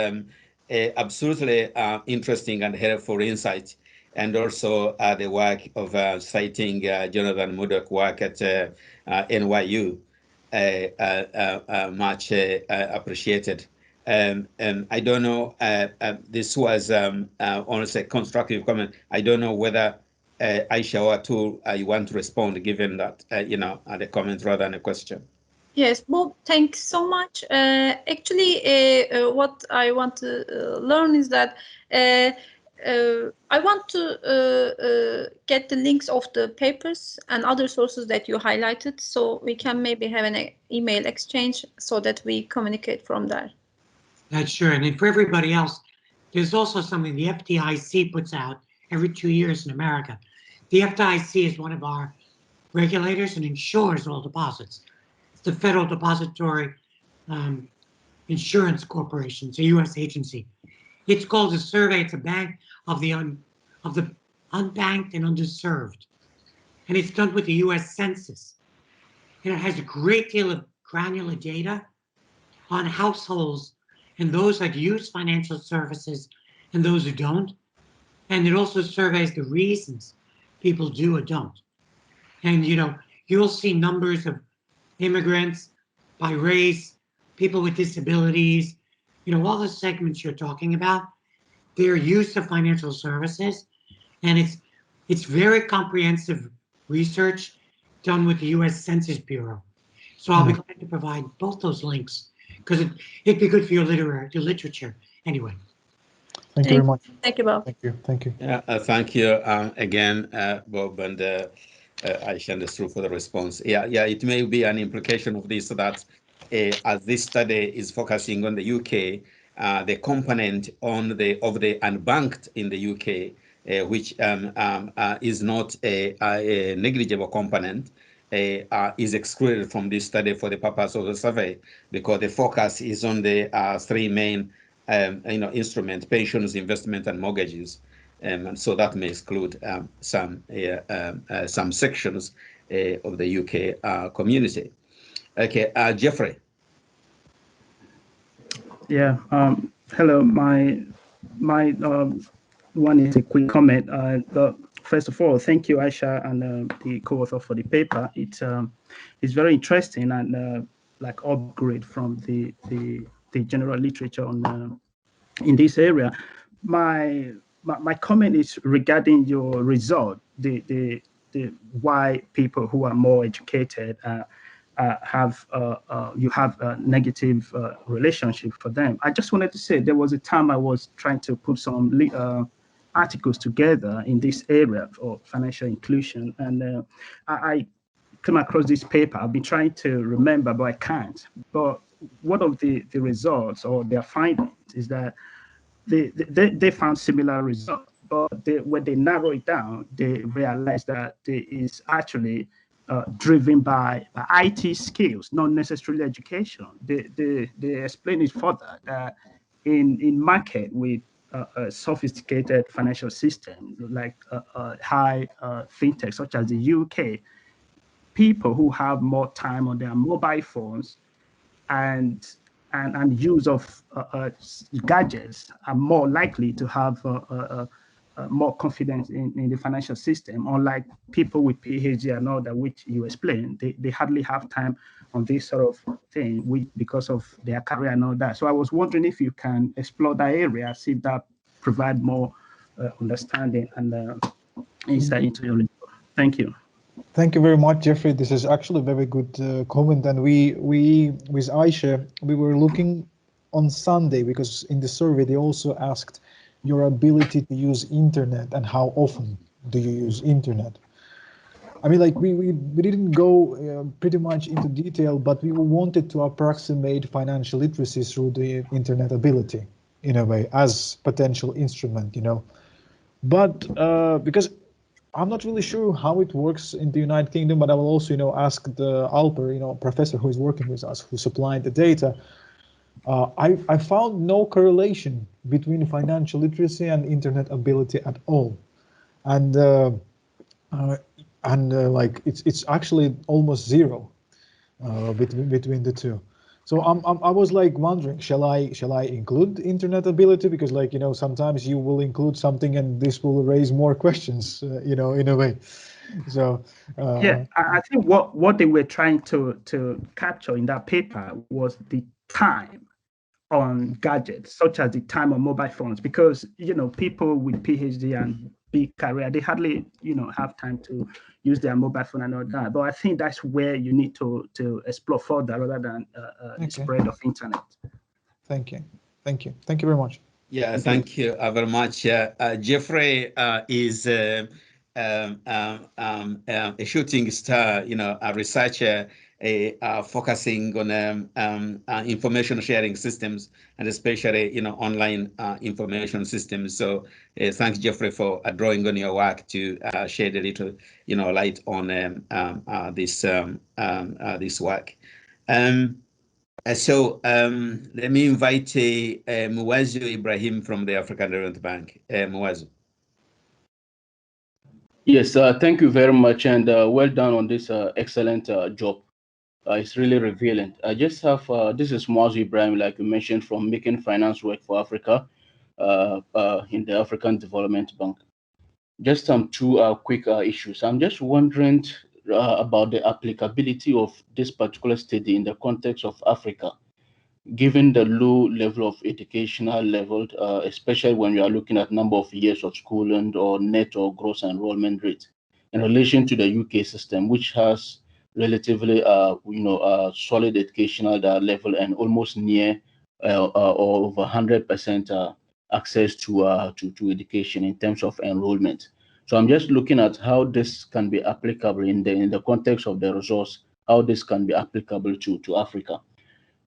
absolutely interesting and helpful insight, and also the work of citing Jonathan Murdoch work at NYU. Much appreciated. And I don't know, this was honestly a constructive comment. I don't know whether Ayse or Artur, you want to respond, given that, the comment rather than a question. Yes, Bob, thanks so much. Actually, what I want to learn is that I want to get the links of the papers and other sources that you highlighted, so we can maybe have an email exchange so that we communicate from there. That's sure. And then for everybody else, there's also something the FDIC puts out every 2 years in America. The FDIC is one of our regulators and insures all deposits. It's the Federal Depository Insurance Corporation. It's a U.S. agency. It's called a survey. It's a bank of the unbanked and underserved, and it's done with the U.S. Census. And it has a great deal of granular data on households and those that use financial services and those who don't. And it also surveys the reasons people do or don't. And you'll see numbers of immigrants by race, people with disabilities, all the segments you're talking about, their use of financial services. And it's very comprehensive research done with the U.S. Census Bureau. So I'll be glad to provide both those links because it'd be good for your literature anyway. Thank you very much. Thank you, Bob. Thank you. Yeah, thank you again, Bob and Ayse and Artur for the response. Yeah, it may be an implication of this that as this study is focusing on the UK, the component of the unbanked in the UK, which is not a negligible component, is excluded from this study for the purpose of the survey, because the focus is on the three main instruments: pensions, investment, and mortgages. And so that may exclude some sections of the UK community. Okay, Jeffrey. Yeah. Hello. My one is a quick comment. First of all, thank you, Ayse, and the co-author for the paper. It's very interesting and like upgrade from the general literature on in this area. My comment is regarding your result. The why people who are more educated have a negative relationship for them. I just wanted to say there was a time I was trying to put some articles together in this area of financial inclusion, and I came across this paper. I've been trying to remember, but I can't. But one of the results or their findings is that they found similar results, but when they narrow it down, they realized that it is actually driven by IT skills, not necessarily education. They explain it further that in market with a sophisticated financial system like high fintech such as the UK, people who have more time on their mobile phones and use of gadgets are more likely to have more confidence in the financial system, unlike people with PhD and all that, which you explained. They hardly have time on this sort of thing because of their career and all that. So I was wondering if you can explore that area, see if that provide more understanding and insight into your report. Thank you. Thank you very much, Jeffrey. This is actually a very good comment. And we with Ayse, we were looking on Sunday because in the survey they also asked your ability to use internet and how often do you use internet. I mean, like we didn't go pretty much into detail, but we wanted to approximate financial literacy through the internet ability in a way as potential instrument, But because I'm not really sure how it works in the United Kingdom, but I will also, ask the Alper, professor who is working with us, who supplied the data. I found no correlation between financial literacy and internet ability at all, and like it's actually almost zero between the two. So I was like wondering, shall I include internet ability, because like sometimes you will include something and this will raise more questions, in a way. So yeah, I think what they were trying to capture in that paper was the time on gadgets, such as the time on mobile phones, because people with PhD and big career, they hardly have time to use their mobile phone and all that. But I think that's where you need to explore further rather than the spread of internet. Thank you very much. Yeah, thank you very much. Jeffrey is a shooting star, a researcher focusing on information sharing systems, and especially online information systems. So thanks, Jeffrey, for drawing on your work to shed a little light on this work. So let me invite Muwazu Ibrahim from the African Development Bank. Muwazu. Yes, thank you very much, and well done on this excellent job. It's really revealing. I just have, this is Muwazu Ibrahim, like you mentioned, from Making Finance Work for Africa in the African Development Bank. Just some two quick issues. I'm just wondering about the applicability of this particular study in the context of Africa, given the low level of educational level, especially when you are looking at number of years of schooling or net or gross enrollment rate, in relation to the UK system, which has relatively, solid educational level and almost near or over 100% access to education in terms of enrollment. So I'm just looking at how this can be applicable in the context of the resource, how this can be applicable to Africa.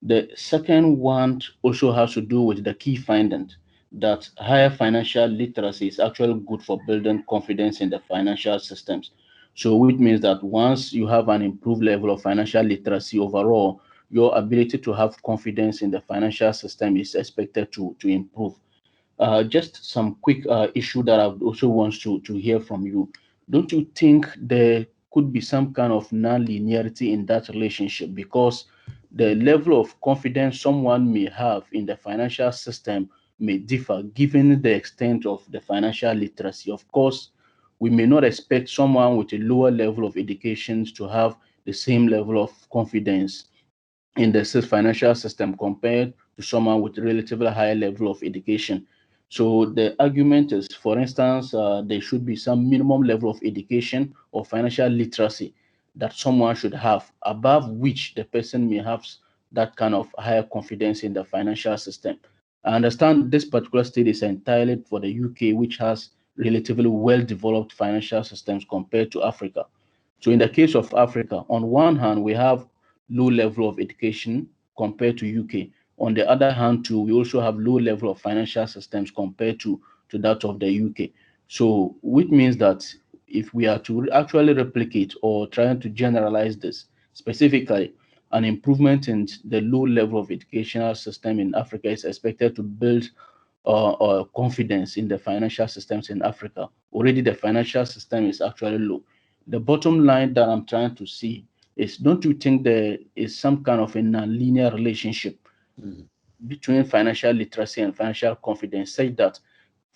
The second one also has to do with the key finding that higher financial literacy is actually good for building confidence in the financial systems. So which means that once you have an improved level of financial literacy overall, your ability to have confidence in the financial system is expected to improve. Just some quick issue that I also want to hear from you. Don't you think there could be some kind of non-linearity in that relationship? Because the level of confidence someone may have in the financial system may differ given the extent of the financial literacy. Of course, we may not expect someone with a lower level of education to have the same level of confidence in the financial system compared to someone with a relatively higher level of education. So the argument is, for instance, there should be some minimum level of education or financial literacy that someone should have, above which the person may have that kind of higher confidence in the financial system. I understand this particular study is entirely for the UK, which has relatively well-developed financial systems compared to Africa. So in the case of Africa, on one hand, we have low level of education compared to UK. On the other hand, too, we also have low level of financial systems compared to that of the UK. So which means that if we are to actually replicate or trying to generalize this, specifically, an improvement in the low level of educational system in Africa is expected to build confidence in the financial systems in Africa. Already the financial system is actually low. The bottom line that I'm trying to see is, don't you think there is some kind of a non-linear relationship between financial literacy and financial confidence, such that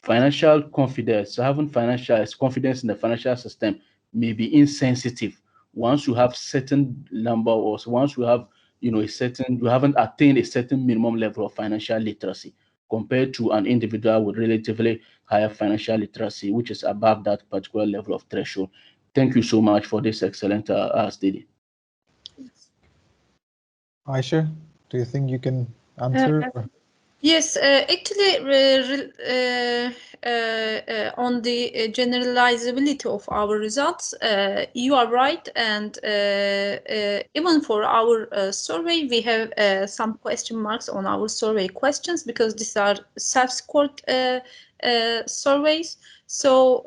financial confidence, having financial confidence in the financial system may be insensitive once you have certain number, or once you have you haven't attained a certain minimum level of financial literacy compared to an individual with relatively higher financial literacy, which is above that particular level of threshold. Thank you so much for this excellent study. Ayse, do you think you can answer? Yes, actually, on the generalizability of our results, you are right. And even for our survey, we have some question marks on our survey questions, because these are self-scored surveys. So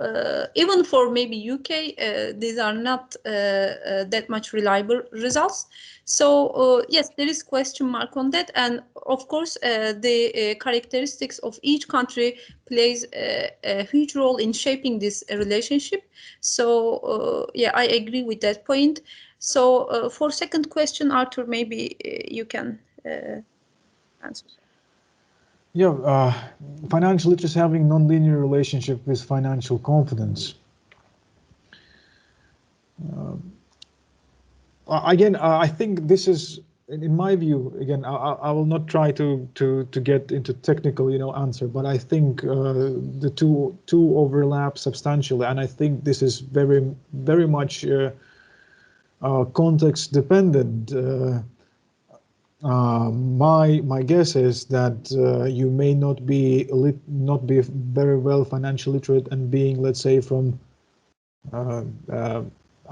even for maybe UK, these are not that much reliable results. So yes, there is question mark on that, and of course the characteristics of each country plays a huge role in shaping this relationship. So yeah, I agree with that point. So for second question, Artur, maybe you can answer. Yeah, financial literacy having non-linear relationship with financial confidence. Again, I think this is, in my view, again, I will not try to get into technical, answer, but I think the two overlap substantially, and I think this is very much context dependent. My guess is that you may not be very well financially literate and being, let's say, from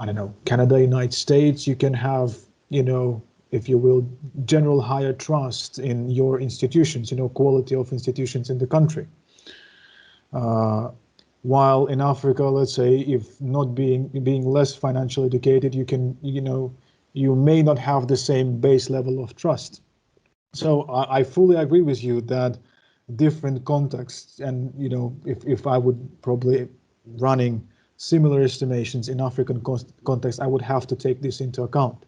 I don't know, Canada, United States. You can have if you will, general higher trust in your institutions, quality of institutions in the country. While in Africa, let's say, if not being less financially educated, you may not have the same base level of trust. So I fully agree with you that different contexts, and if I would probably running similar estimations in African context, I would have to take this into account.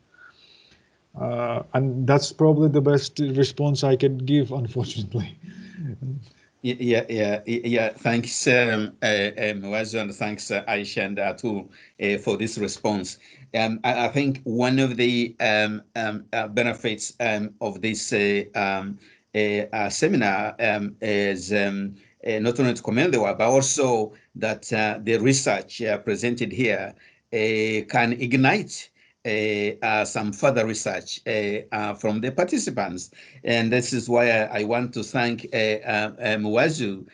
And that's probably the best response I can give, unfortunately. Yeah. Thanks, Mwazu, and thanks, Ayse and Artur, for this response. I think one of the benefits of this seminar is not only to commend the work, but also that the research presented here can ignite some further research from the participants. And this is why I want to thank Mwazu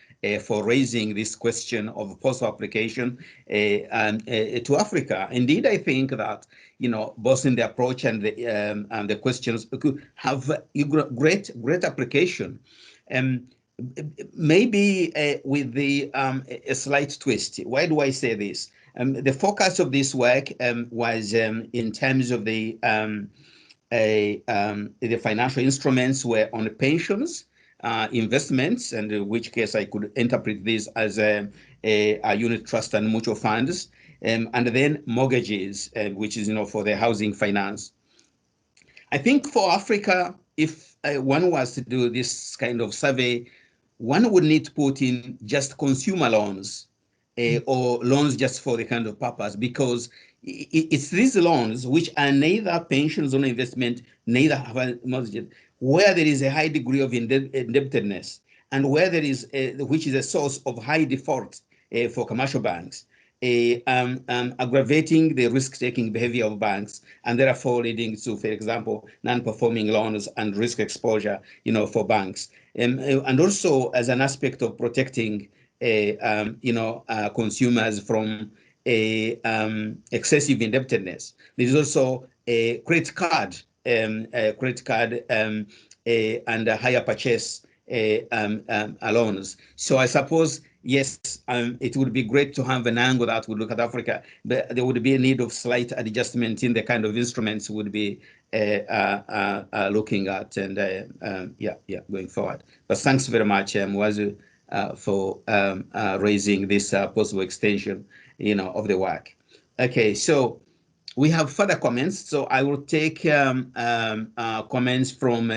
for raising this question of possible application to Africa. Indeed, I think that, both in the approach and the questions could have great application. Maybe with the a slight twist. Why do I say this? The focus of this work was in terms of the financial instruments were on pensions, investments, and in which case I could interpret this as a unit trust and mutual funds, and then mortgages, which is for the housing finance. I think for Africa, if one was to do this kind of survey, one would need to put in just consumer loans. Or loans just for the kind of purpose, because it's these loans which are neither pensions or investment, neither have mortgages, where there is a high degree of indebtedness, and where there is which is a source of high default for commercial banks, aggravating the risk-taking behavior of banks, and therefore leading to, for example, non-performing loans and risk exposure, for banks, and also as an aspect of protecting consumers from excessive indebtedness. There is also a credit card, and a higher purchase loans. So I suppose, yes, it would be great to have an angle that would look at Africa, but there would be a need of slight adjustment in the kind of instruments would be looking at, and going forward. But thanks very much, Mwazu, for raising this possible extension, of the work. Okay, so we have further comments. So I will take comments from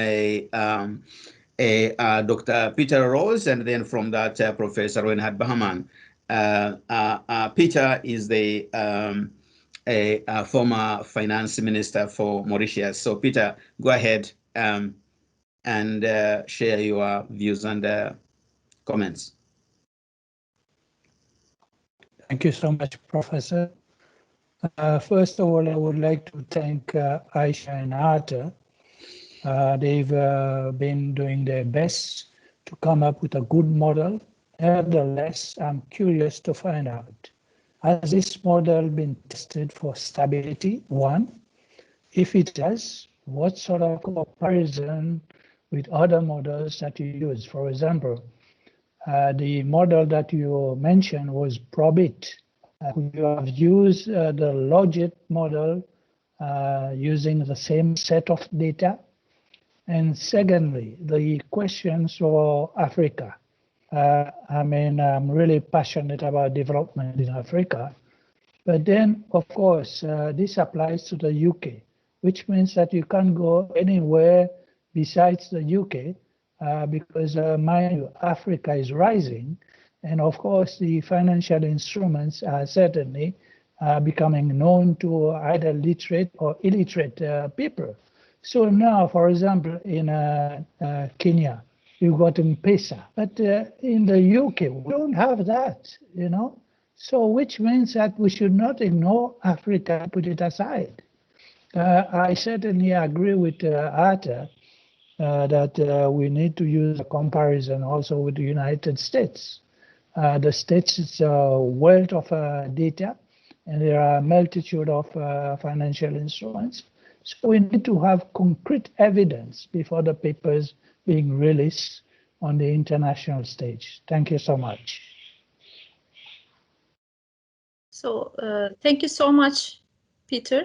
Dr. Peter Rose, and then from that Professor Reinhard Bahman. Peter is the former finance minister for Mauritius. So Peter, go ahead and share your views and comments. Thank you so much, Professor. First of all, I would like to thank Ayse and Artur. They've been doing their best to come up with a good model. Nevertheless, I'm curious to find out, has this model been tested for stability? One, if it has, what sort of comparison with other models that you use? For example, the model that you mentioned was Probit. You have used the Logit model using the same set of data. And secondly, the questions for Africa. I'm really passionate about development in Africa. But then, of course, this applies to the UK, which means that you can't go anywhere besides the UK. Because mind you, Africa is rising, and of course the financial instruments are certainly becoming known to either literate or illiterate people. So now, for example, in Kenya, you've got M-Pesa, but in the UK we don't have that, So which means that we should not ignore Africa, put it aside. I certainly agree with Artur. That we need to use a comparison also with the United States. The States is a wealth of data, and there are a multitude of financial instruments. So we need to have concrete evidence before the papers being released on the international stage. Thank you so much. So thank you so much, Peter.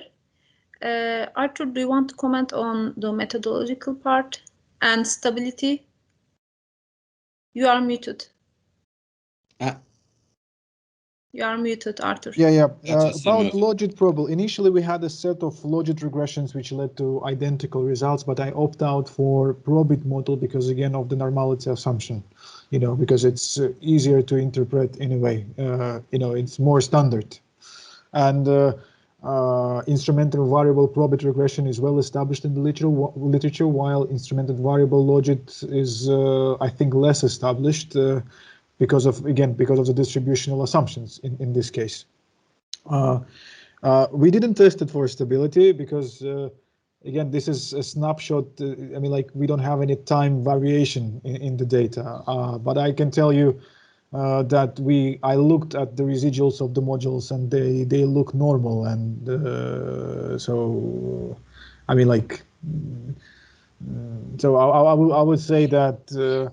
Artur, do you want to comment on the methodological part and stability? You are muted. You are muted, Artur. Yeah. About logit probable, initially we had a set of logit regressions which led to identical results, but I opt out for probit model because again of the normality assumption, because it's easier to interpret anyway. It's more standard, and instrumental variable probit regression is well established in the literature, while instrumental variable logit is I think less established. Because of the distributional assumptions in this case. We didn't test it for stability because, again, this is a snapshot. We don't have any time variation in the data. But I can tell you that I looked at the residuals of the modules and they look normal. And so I would say that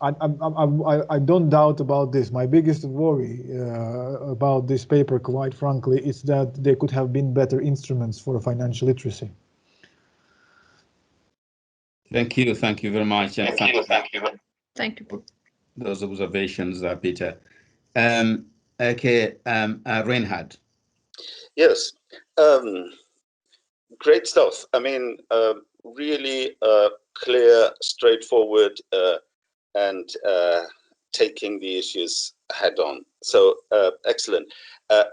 I don't doubt about this. My biggest worry about this paper, quite frankly, is that there could have been better instruments for financial literacy. Thank you very much. And thank you. Those observations, Peter. Reinhard. Yes, great stuff. Really clear, straightforward, and taking the issues head on. So excellent.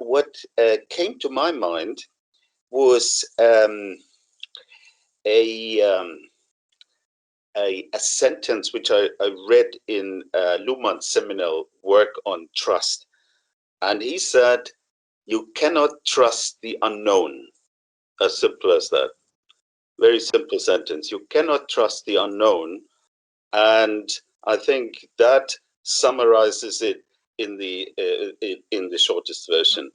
What came to my mind was a sentence which I read in Luhmann's seminal work on trust. And he said, you cannot trust the unknown. As simple as that. Very simple sentence. You cannot trust the unknown. And I think that summarizes it in the shortest version.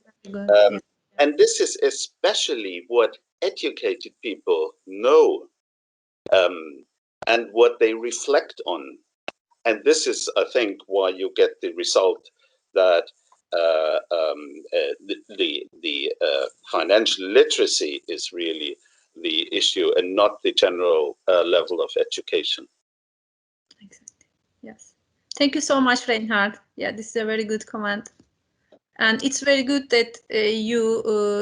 And this is especially what educated people know and what they reflect on. And this is, I think, why you get the result that the financial literacy is really the issue and not the general level of education. Exactly. Yes. Thank you so much, Reinhard. Yeah, this is a very good comment. And it's very good that you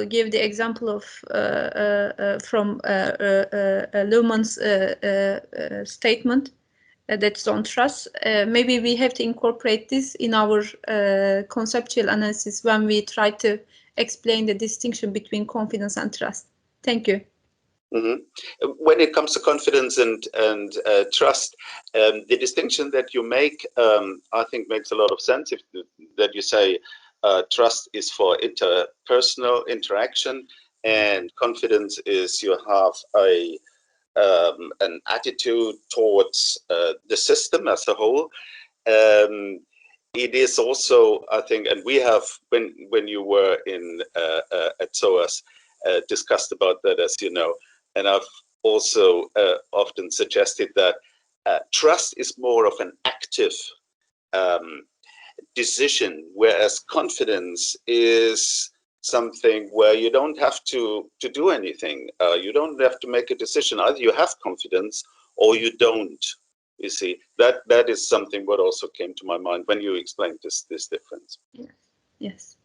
gave the example of from Luhmann's statement that's on trust. Maybe we have to incorporate this in our conceptual analysis when we try to explain the distinction between confidence and trust. Thank you. Mm-hmm. When it comes to confidence and trust, the distinction that you make, I think, makes a lot of sense. That you say trust is for interpersonal interaction, and confidence is you have an attitude towards the system as a whole. It is also, I think, and we have when you were in at SOAS discussed about that, as you know. And I've also often suggested that trust is more of an active decision, whereas confidence is something where you don't have to do anything. You don't have to make a decision. Either you have confidence or you don't. You see, that is something what also came to my mind when you explained this difference. Yes.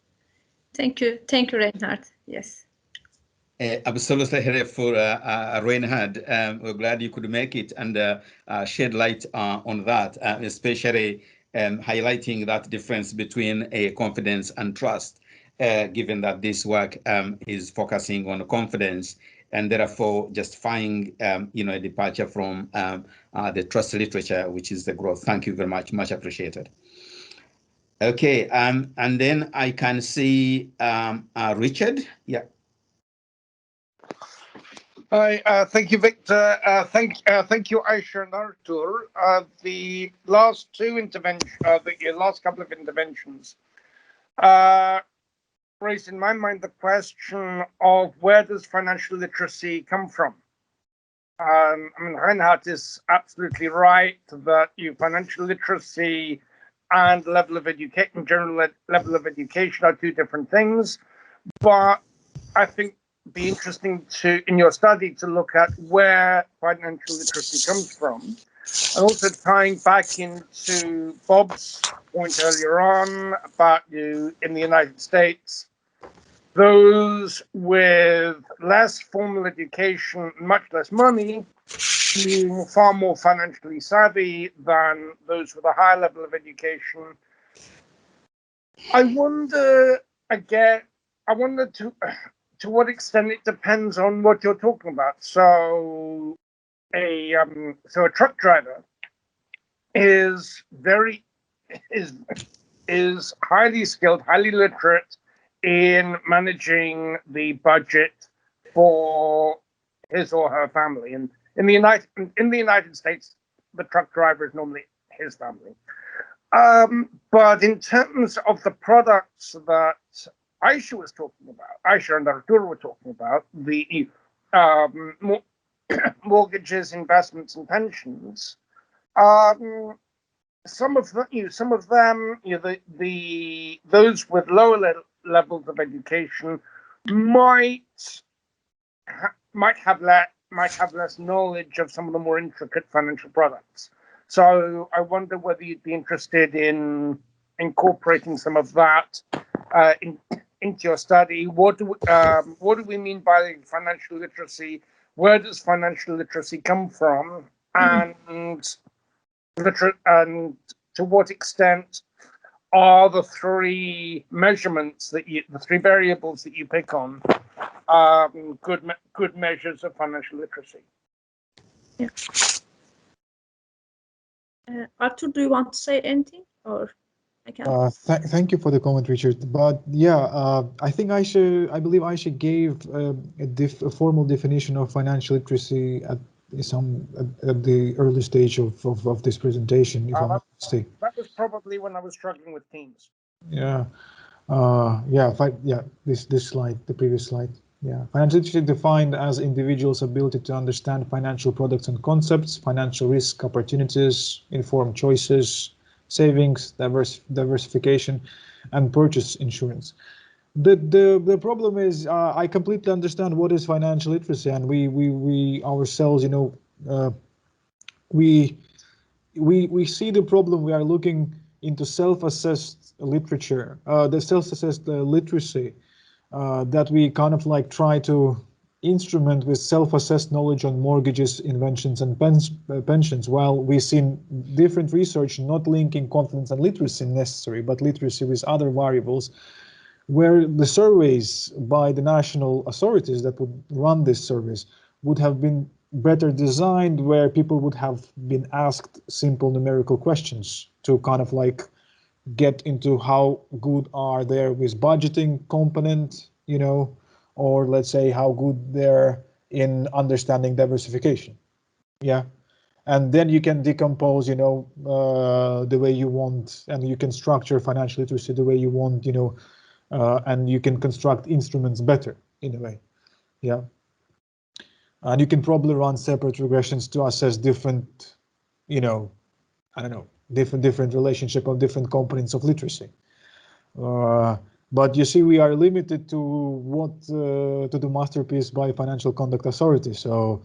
Thank you, Reinhard. Yes. Absolutely helpful, Reinhard. We're glad you could make it and shed light on that, especially highlighting that difference between confidence and trust, given that this work is focusing on confidence and therefore justifying, a departure from the trust literature, which is the growth. Thank you very much. Much appreciated. Okay, and then I can see Richard. Yeah. Hi, thank you, Victor. Thank you, Ayse and Artur. The last two interventions, the last couple of interventions raised in my mind the question of where does financial literacy come from? I mean, Reinhard is absolutely right that financial literacy and level of education, general level of education, are two different things. But I think it'd be interesting in your study to look at where financial literacy comes from, and also tying back into Bob's point earlier on about in the United States, those with less formal education, much less money, being far more financially savvy than those with a high level of education. I wonder to what extent it depends on what you're talking about. So a truck driver is highly skilled, highly literate in managing the budget for his or her family. And in the United States, the truck driver is normally his family. But in terms of the products that Ayse was talking about, Ayse and Artur were talking about, the mortgages, investments, and pensions. Some of them, those with lower levels of education might have less knowledge of some of the more intricate financial products. So I wonder whether you'd be interested in incorporating some of that into your study. What do we mean by financial literacy? Where does financial literacy come from? And to what extent are the three measurements the three variables that you pick on good measures of financial literacy? Yeah. Artur, do you want to say anything, or I can? Thank you for the comment, Richard. But yeah, I think I believe Ayse gave a formal definition of financial literacy at the early stage of this presentation, if I'm not mistaken. That was probably when I was struggling with Teams. Yeah, this slide, the previous slide. Yeah, financial literacy defined as individuals' ability to understand financial products and concepts, financial risk, opportunities, informed choices, savings, diversification, and purchase insurance. The problem is I completely understand what is financial literacy, and we ourselves, we see the problem. We are looking into self-assessed literature, the self-assessed literacy that we kind of like try to instrument with self-assessed knowledge on mortgages, inventions, and pensions, while we've seen different research not linking confidence and literacy necessary, but literacy with other variables, where the surveys by the national authorities that would run these surveys would have been better designed, where people would have been asked simple numerical questions to kind of like get into how good are they with budgeting component, or let's say how good they're in understanding diversification. Yeah. And then you can decompose, the way you want, and you can structure financial literacy the way you want, and you can construct instruments better in a way. Yeah. And you can probably run separate regressions to assess different, different relationship of different components of literacy. But you see, we are limited to the masterpiece by Financial Conduct Authority. So,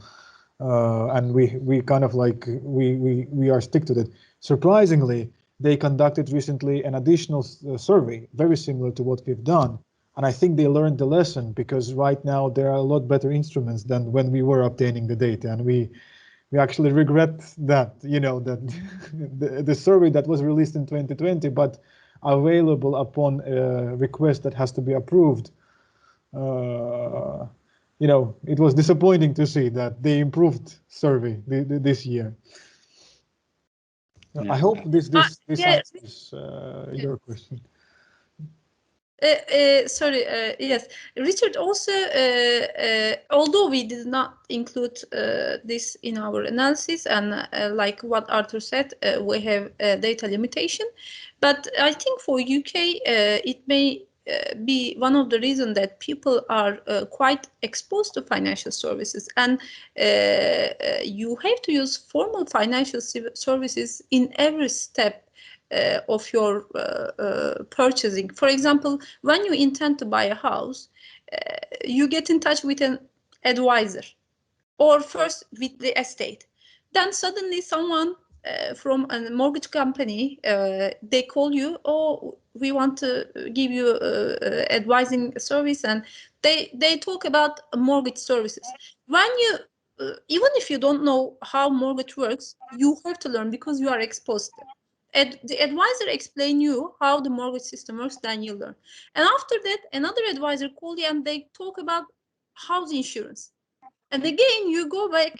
and we kind of like, we are stick to that. Surprisingly, they conducted recently an additional survey, very similar to what we've done. And I think they learned the lesson, because right now there are a lot better instruments than when we were obtaining the data. And we actually regret that, that the survey that was released in 2020, but available upon a request that has to be approved. It was disappointing to see that they improved survey this year. Yeah. I hope this answers your question. Sorry, yes, Richard, also, although we did not include this in our analysis, and like what Artur said, we have data limitation, but I think for UK it may be one of the reasons that people are quite exposed to financial services, and you have to use formal financial services in every step of your purchasing. For example, when you intend to buy a house, you get in touch with an advisor, or first with the estate. Then suddenly someone from a mortgage company, they call you, oh, we want to give you advising service, and they talk about mortgage services. When you, even if you don't know how mortgage works, you have to learn because you are exposed to it. The advisor explain you how the mortgage system works, then you learn. And after that, another advisor call you and they talk about house insurance. And again, you go back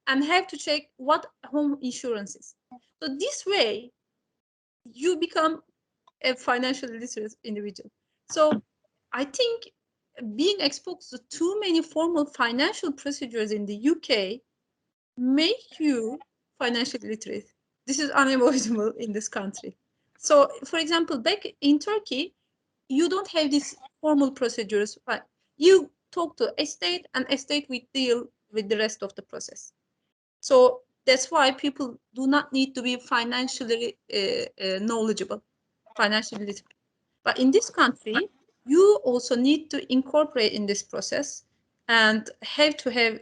and have to check what home insurance is. So this way, you become a financially literate individual. So I think being exposed to too many formal financial procedures in the UK make you financially literate. This is unavoidable in this country. So, for example, back in Turkey, you don't have these formal procedures, but you talk to estate, and estate will deal with the rest of the process. So that's why people do not need to be financially knowledgeable, financially literate. But in this country, you also need to incorporate in this process and have to have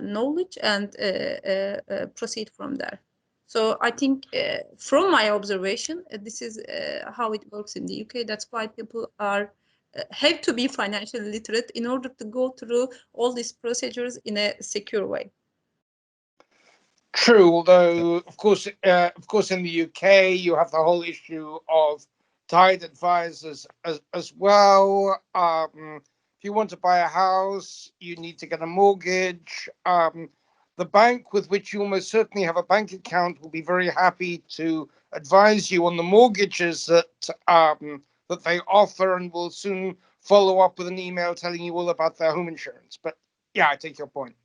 knowledge and proceed from there. So I think from my observation, this is how it works in the UK. That's why people are have to be financially literate in order to go through all these procedures in a secure way. True, although of course, in the UK you have the whole issue of tied advisors as well. If you want to buy a house, you need to get a mortgage. The bank with which you almost certainly have a bank account will be very happy to advise you on the mortgages that that they offer, and will soon follow up with an email telling you all about their home insurance. But yeah, I take your point.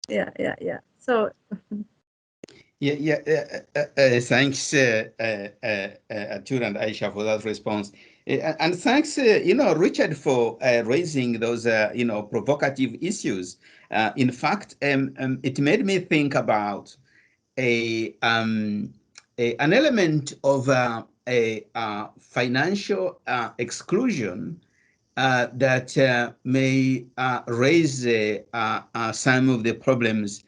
Yeah. So. Thanks, Artur and Ayse, for that response. And thanks, Richard, for raising those, provocative issues. In fact, it made me think about an element of a financial exclusion that may raise some of the problems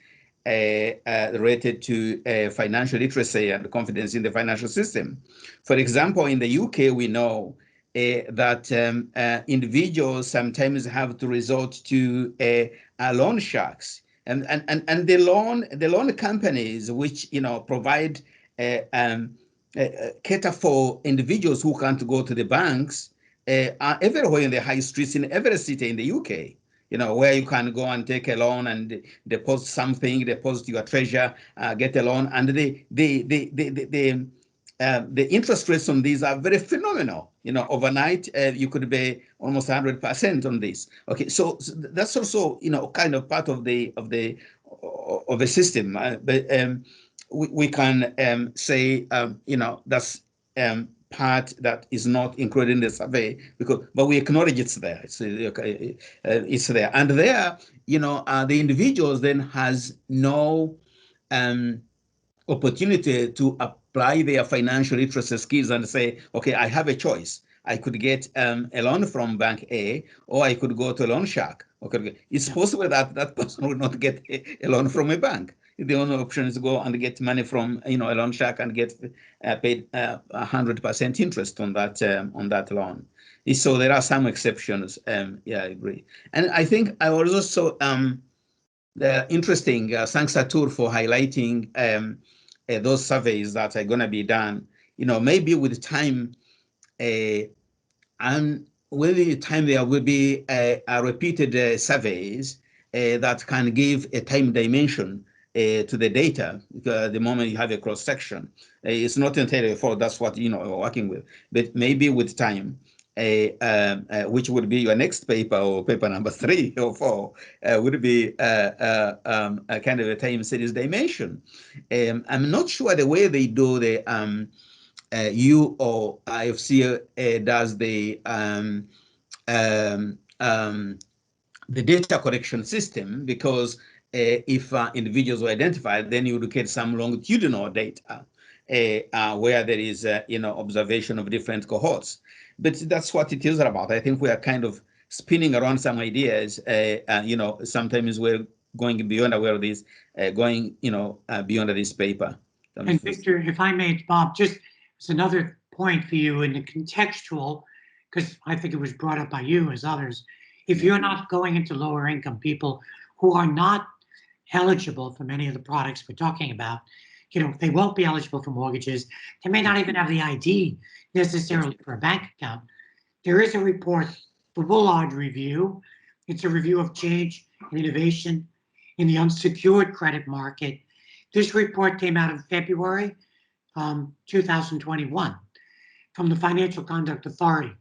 related to financial literacy and confidence in the financial system. For example, in the UK, we know that individuals sometimes have to resort to loan sharks, and the loan companies which provide cater for individuals who can't go to the banks are everywhere in the high streets in every city in the UK. Where you can go and take a loan and deposit something, deposit your treasure, get a loan, and the interest rates on these are very phenomenal. Overnight you could pay almost 100% on this. Okay, so that's also kind of part of the system. But we can say that's part that is not included in the survey, but we acknowledge it's there. It's there, and there, the individuals then has no opportunity to apply their financial literacy skills and say, okay, I have a choice. I could get a loan from Bank A, or I could go to a loan shark. Okay, it's possible that that person will not get a loan from a bank. The only option is to go and get money from a loan shark and get paid 100% interest on that loan. So there are some exceptions. Yeah, I agree. And I think I was also interesting. Thanks, Artur, for highlighting those surveys that are going to be done. Maybe with time, and with time there will be repeated surveys that can give a time dimension to the data. The moment you have a cross section, it's not entirely for that's what we're working with, but maybe with time, which would be your next paper, or paper number 3 or 4, would be a kind of a time series dimension. I'm not sure the way they do the you or IFC does the the data collection system, because if individuals were identified, then you would get some longitudinal data where there is, observation of different cohorts. But that's what it is about. I think we are kind of spinning around some ideas. Sometimes we're going beyond aware of this, beyond this paper. And Victor, if I may, Bob, just as another point for you in the contextual, because I think it was brought up by you as others, if you're not going into lower income people who are not eligible for many of the products we're talking about, they won't be eligible for mortgages. They may not even have the ID necessarily for a bank account. There is a report, the Bullard Review. It's a review of change and innovation in the unsecured credit market. This report came out in February 2021 from the Financial Conduct Authority.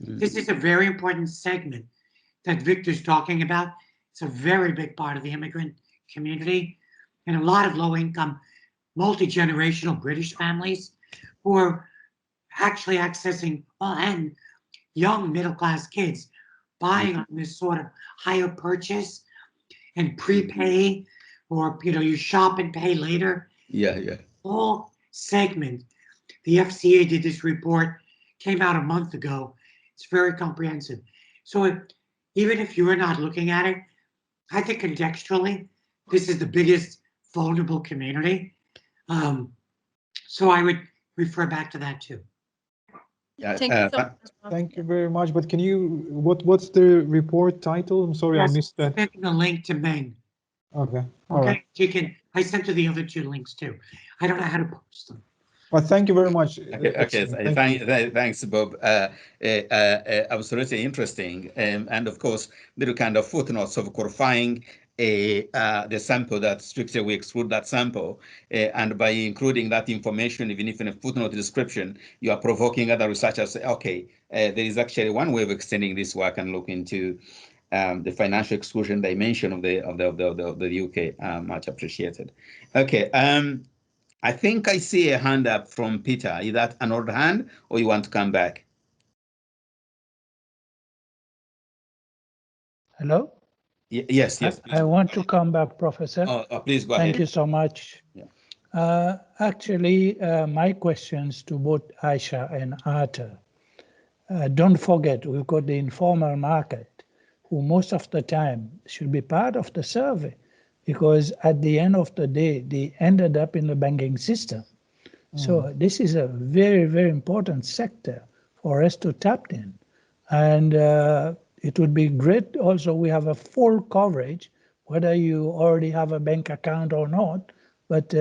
This is a very important segment that Victor's talking about. It's a very big part of the immigrant community and a lot of low-income, multi-generational British families who are actually accessing, and young middle-class kids buying on this sort of higher purchase and prepay, or you shop and pay later. Yeah. Whole segment. The FCA did this report, came out a month ago. It's very comprehensive. So even if you are not looking at it, I think contextually, this is the biggest vulnerable community. So I would refer back to that too. Yeah, thank you very much. But can you, what's the report title? I'm sorry, yes, I missed that. Sending a link to Meng. Okay. All right. I sent you the other two links too. I don't know how to post them. Well, thank you very much. Okay. Thanks, Bob. Absolutely interesting. And of course, little kind of footnotes of qualifying the sample that strictly we exclude that sample. And by including that information, even if in a footnote description, you are provoking other researchers to say, okay, there is actually one way of extending this work and look into the financial exclusion dimension of the UK. Much appreciated. Okay. I think I see a hand up from Peter. Is that an old hand, or you want to come back? Hello? Yes. I want to come back, Professor. Oh, please go ahead. Thank you so much. Yeah. Actually, my questions to both Ayse and Artur. Don't forget, we've got the informal market, who most of the time should be part of the survey, because at the end of the day, they ended up in the banking system. So this is a very, very important sector for us to tap in. And it would be great also, we have a full coverage, whether you already have a bank account or not, but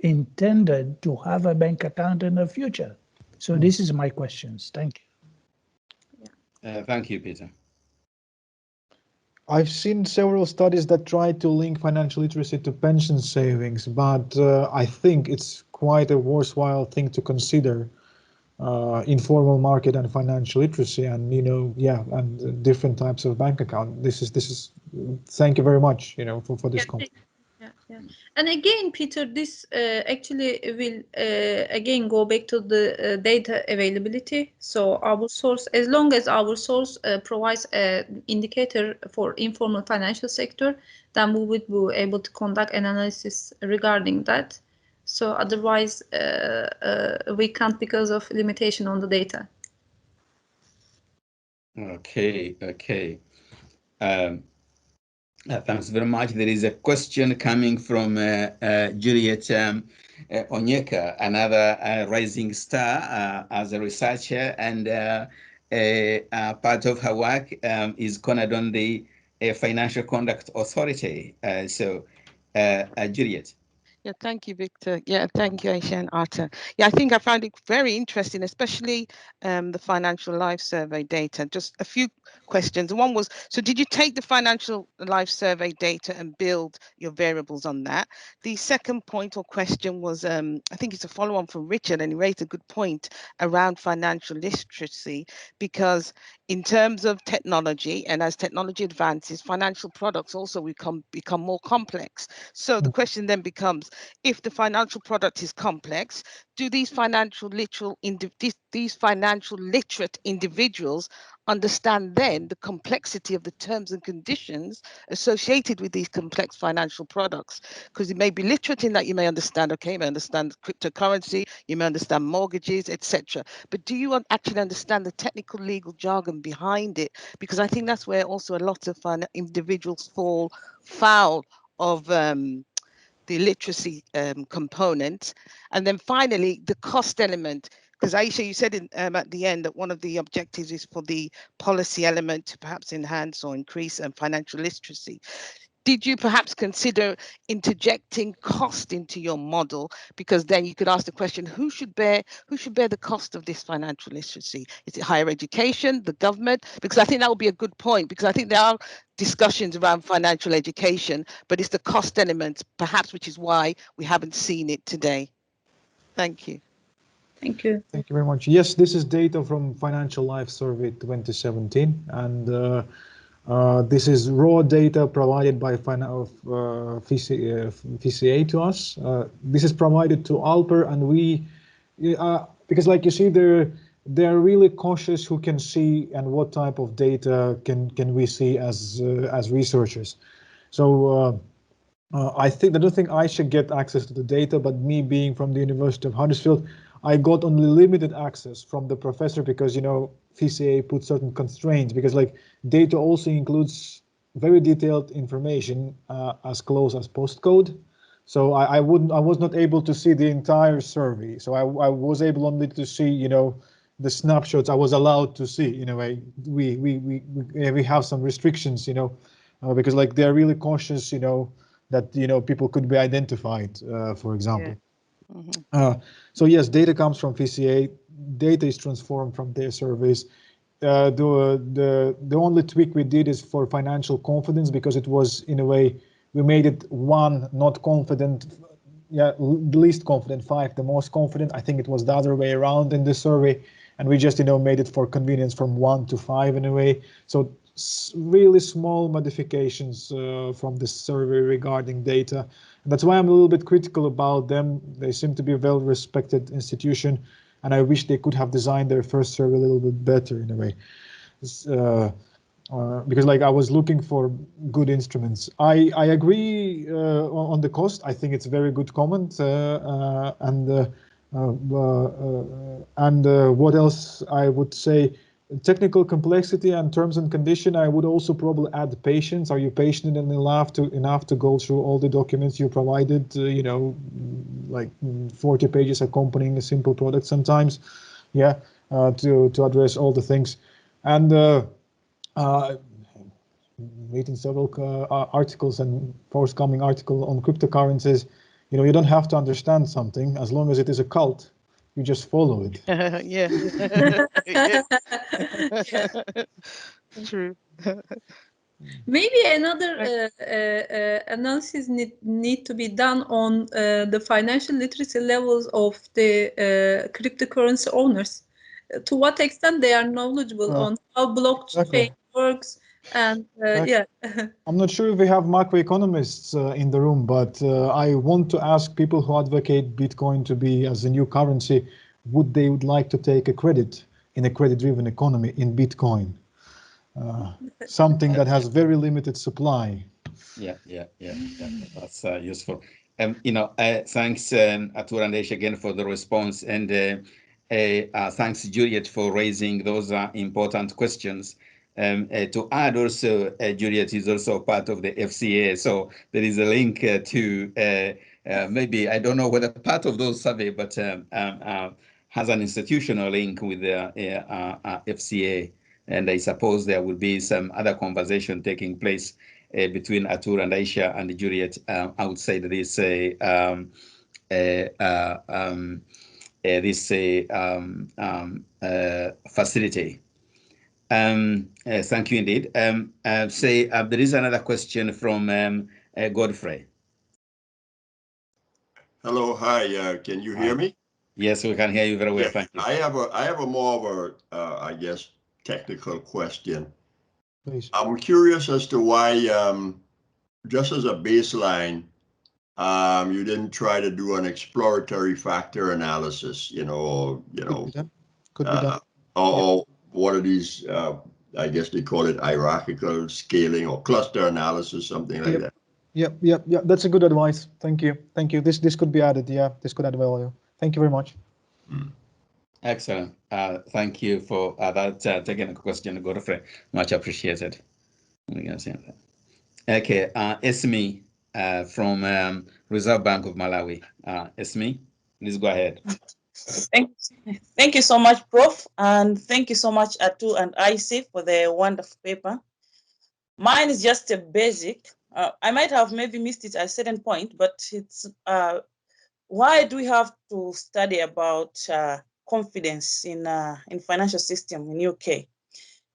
intended to have a bank account in the future. So this is my questions. Thank you. Thank you, Peter. I've seen several studies that try to link financial literacy to pension savings, but I think it's quite a worthwhile thing to consider. Informal market and financial literacy, and and different types of bank account. This is. Thank you very much. For this comment. Yeah. And again, Peter, this actually will again go back to the data availability. So our source, as long as our source provides an indicator for informal financial sector, then we would be able to conduct an analysis regarding that. So otherwise, we can't because of limitation on the data. Okay. Thanks very much. There is a question coming from Juliet Onyeka, another rising star as a researcher, and part of her work is cornered on the Financial Conduct Authority. Juliet. Yeah, thank you, Victor. Yeah, thank you, Ayse and Artur. Yeah, I think I found it very interesting, especially the financial life survey data. Just a few questions. One was, so did you take the financial life survey data and build your variables on that? The second point or question was, I think it's a follow-on from Richard, and he raised a good point around financial literacy, because in terms of technology, and as technology advances, financial products also become more complex. So the question then becomes, if the financial product is complex, do these financial literate individuals understand then the complexity of the terms and conditions associated with these complex financial products. Because you may be literate in that you may understand, okay, you may understand cryptocurrency, you may understand mortgages, etc. But do you actually understand the technical legal jargon behind it? Because I think that's where also a lot of individuals fall foul of the literacy component. And then finally, the cost element. Because Ayse, you said at the end that one of the objectives is for the policy element to perhaps enhance or increase financial literacy. Did you perhaps consider interjecting cost into your model? Because then you could ask the question, who should bear the cost of this financial literacy? Is it higher education, the government? Because I think that would be a good point, because I think there are discussions around financial education, but it's the cost element, perhaps, which is why we haven't seen it today. Thank you. Thank you. Thank you very much. Yes, this is data from Financial Life Survey 2017, and this is raw data provided by FCA to us. This is provided to Alper, and we, because like you see, they're really cautious who can see and what type of data can we see as researchers. So I don't think I should get access to the data, but me being from the University of Huddersfield, I got only limited access from the professor because, you know, FCA put certain constraints, because like data also includes very detailed information as close as postcode. So I was not able to see the entire survey. So I was able only to see, you know, the snapshots I was allowed to see. In a way, we have some restrictions, you know, because like they're really cautious, you know, that, you know, people could be identified, for example. Yeah. Mm-hmm. So yes, data comes from FCA. Data is transformed from their surveys. The only tweak we did is for financial confidence, because it was, in a way, we made it 1 not confident, the least confident, 5 the most confident. I think it was the other way around in the survey, and we just, you know, made it for convenience from 1 to 5 in a way. So really small modifications from the survey regarding data. And that's why I'm a little bit critical about them. They seem to be a well-respected institution, and I wish they could have designed their first survey a little bit better in a way. Because like I was looking for good instruments. I agree on the cost. I think it's a very good comment. And what else I would say? Technical complexity and terms and condition. I would also probably add patience. Are you patient enough to go through all the documents you provided? You know, like 40 pages accompanying a simple product sometimes. Yeah, to address all the things. And reading several articles and forthcoming article on cryptocurrencies. You know, you don't have to understand something as long as it is a cult. You just follow it. Yeah. True. Maybe another analysis need to be done on the financial literacy levels of the cryptocurrency owners. To what extent they are knowledgeable on how blockchain Exactly. works, and yeah. I'm not sure if we have macroeconomists in the room, but I want to ask people who advocate Bitcoin to be as a new currency, would like to take a credit in a credit-driven economy in Bitcoin? Something that has very limited supply. Yeah. That's useful. You know, thanks Artur and Ayse again for the response, and thanks Juliet for raising those important questions. To add also, Juliet is also part of the FCA, so there is a link to maybe, I don't know whether part of those survey, but has an institutional link with the FCA. And I suppose there will be some other conversation taking place between Artur and Ayse and Juliet outside this facility. Thank you indeed. There is another question from Godfrey. Hello, hi. Can you hear me? Yes, we can hear you very well. Yeah, thank you. I have a more of a I guess technical question. Please. I'm curious as to why, just as a baseline, you didn't try to do an exploratory factor analysis. Could be done. one of these, I guess they call it hierarchical scaling or cluster analysis, something like that. Yep. That's a good advice. Thank you. This could be added. Yeah, this could add value. Thank you very much. Excellent. Thank you for that taking a question, Godfrey. Much appreciated. Okay, Esme from Reserve Bank of Malawi. Esme, please go ahead. Thank you so much, Prof. And thank you so much, Artur and Ayse, for the wonderful paper. Mine is just a basic. I might have maybe missed it at a certain point, but it's why do we have to study about confidence in financial system in UK?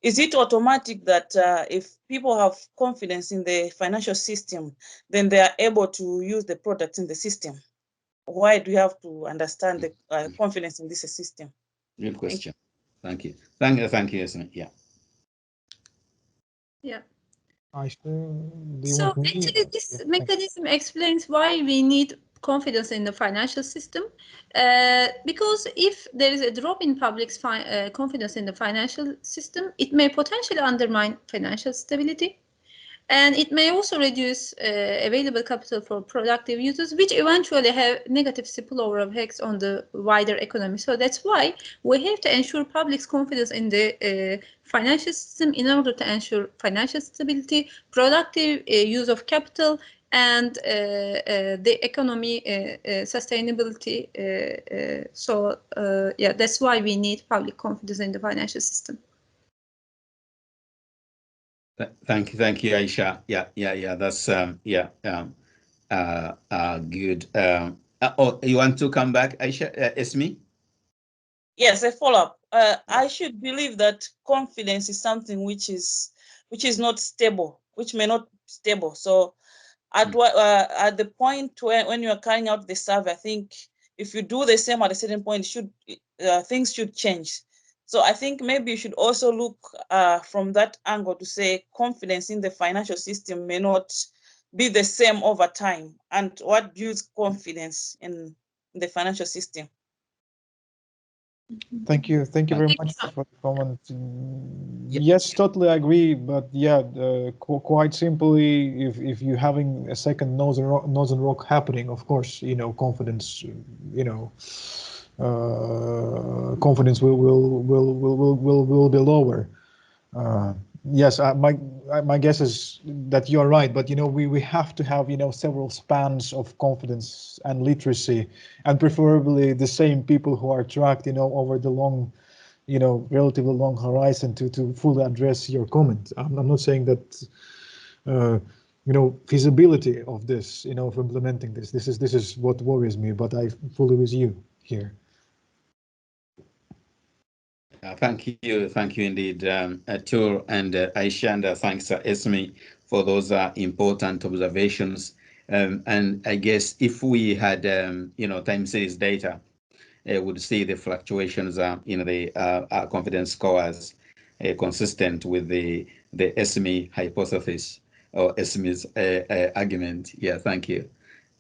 Is it automatic that if people have confidence in the financial system, then they are able to use the products in the system? Why do we have to understand the confidence in this system? Good question. Thank you. Thank you, Esme. Yeah. So actually, this mechanism explains why we need confidence in the financial system, because if there is a drop in public's confidence in the financial system, it may potentially undermine financial stability, and it may also reduce available capital for productive users, which eventually have negative spillover effects on the wider economy. So that's why we have to ensure public's confidence in the financial system in order to ensure financial stability, productive use of capital, and the economy sustainability. Yeah, that's why we need public confidence in the financial system. Thank you, Ayse. Yeah. That's good. Oh, you want to come back, Ayse? Esme? Yes, a follow-up. I should believe that confidence is something which is not stable, which may not be stable. So at the point when you are carrying out the survey, I think if you do the same at a certain point, things should change. So I think maybe you should also look from that angle to say confidence in the financial system may not be the same over time, and what builds confidence in the financial system. Thank you very much for the comment. Yes, totally agree. But yeah, quite simply, if you're having a second Northern Rock happening, of course, confidence, confidence will be lower. Yes, my guess is that you're right, but we have to have several spans of confidence and literacy, and preferably the same people who are tracked over the long, relatively long horizon to fully address your comment. I'm not saying that feasibility of this, of implementing this. This is what worries me, but I fully with you here. Thank you indeed, Artur and Ayse, and thanks, Esme, for those important observations. And I guess if we had, time series data, would see the fluctuations in the confidence scores consistent with the Esme hypothesis or Esme's argument. Yeah, thank you.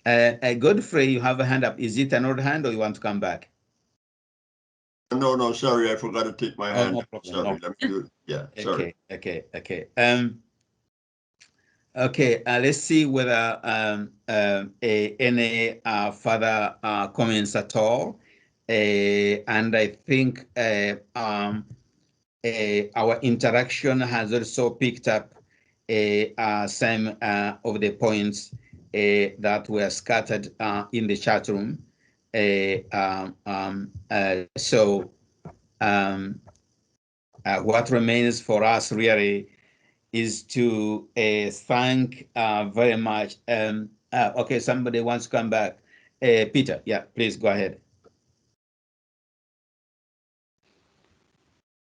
Godfrey, you have a hand up. Is it another hand, or you want to come back? No, sorry, I forgot to take my hand. No problem. Sorry, No. let me do it. Yeah, sorry. Okay. Let's see whether any further comments at all. And I think our interaction has also picked up some of the points that were scattered in the chat room. What remains for us really is to thank very much. Okay, somebody wants to come back. Peter, yeah, please go ahead.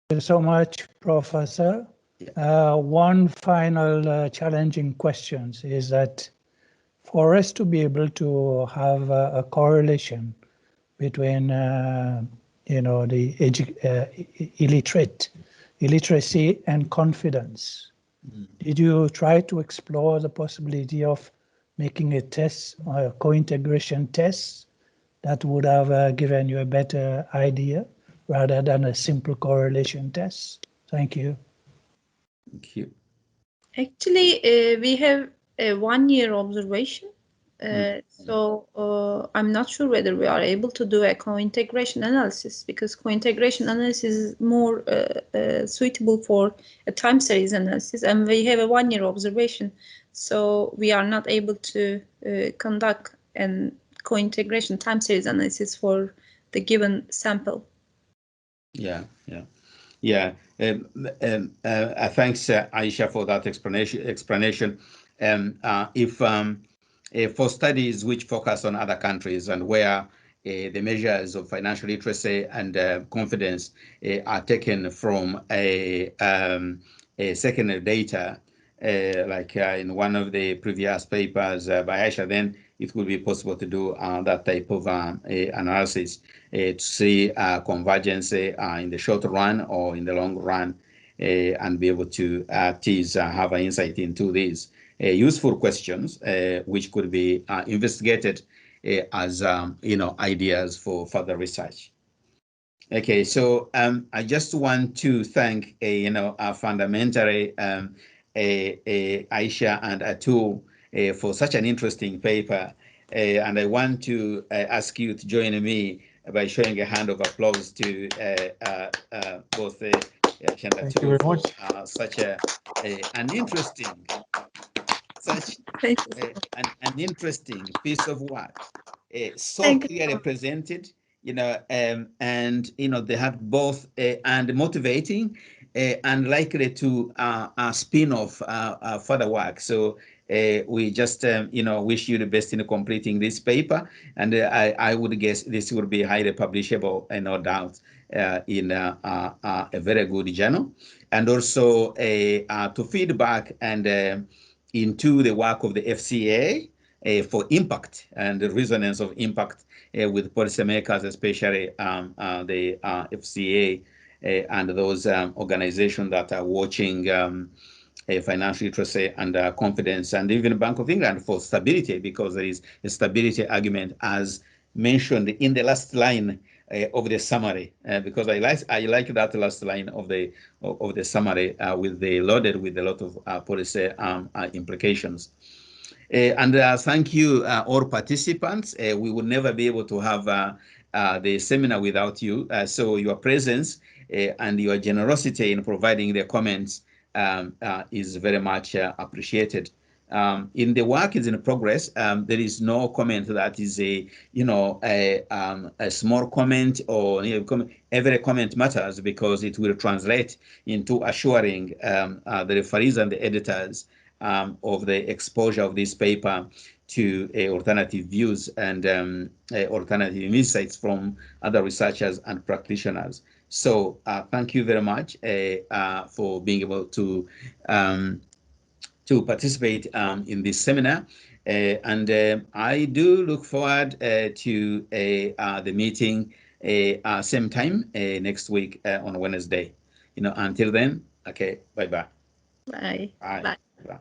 Thank you so much, Professor. One final challenging question is that for us to be able to have a correlation between the illiteracy and confidence, did you try to explore the possibility of making a test, or a co-integration test, that would have given you a better idea rather than a simple correlation test? Thank you. Thank you. Actually, we have a 1 year observation. So I'm not sure whether we are able to do a co-integration analysis, because co-integration analysis is more suitable for a time series analysis, and we have a 1 year observation. So we are not able to conduct an co-integration time series analysis for the given sample. Yeah. Thanks, Ayse, for that explanation. For studies which focus on other countries and where the measures of financial literacy and confidence are taken from a secondary data, like in one of the previous papers by Ayse, then it will be possible to do that type of analysis to see convergence in the short run or in the long run, and be able to have an insight into these useful questions, which could be investigated as ideas for further research. Okay, so I just want to thank fundamentally Ayse and Artur for such an interesting paper, and I want to ask you to join me by showing a hand of applause to both Ayse and Artur for such an interesting an interesting piece of work, so clearly presented, and they have both and motivating and likely to spin off further work. So we just wish you the best in completing this paper, and I would guess this will be highly publishable, no doubt, in a very good journal, and also to feedback and into the work of the FCA for impact and the resonance of impact with policymakers, especially the FCA and those organizations that are watching financial literacy and confidence, and even Bank of England for stability, because there is a stability argument as mentioned in the last line of the summary, because I like that last line of the summary loaded with a lot of policy implications. And thank you, all participants. We would never be able to have the seminar without you. So your presence and your generosity in providing the comments is very much appreciated. In the work is in progress. There is no comment that is a small comment, or every comment matters, because it will translate into assuring the referees and the editors of the exposure of this paper to alternative views and alternative insights from other researchers and practitioners. So thank you very much for being able to participate in this seminar. And I do look forward to the meeting same time next week on Wednesday. Until then, okay, bye-bye. Bye. Bye. Bye. Bye.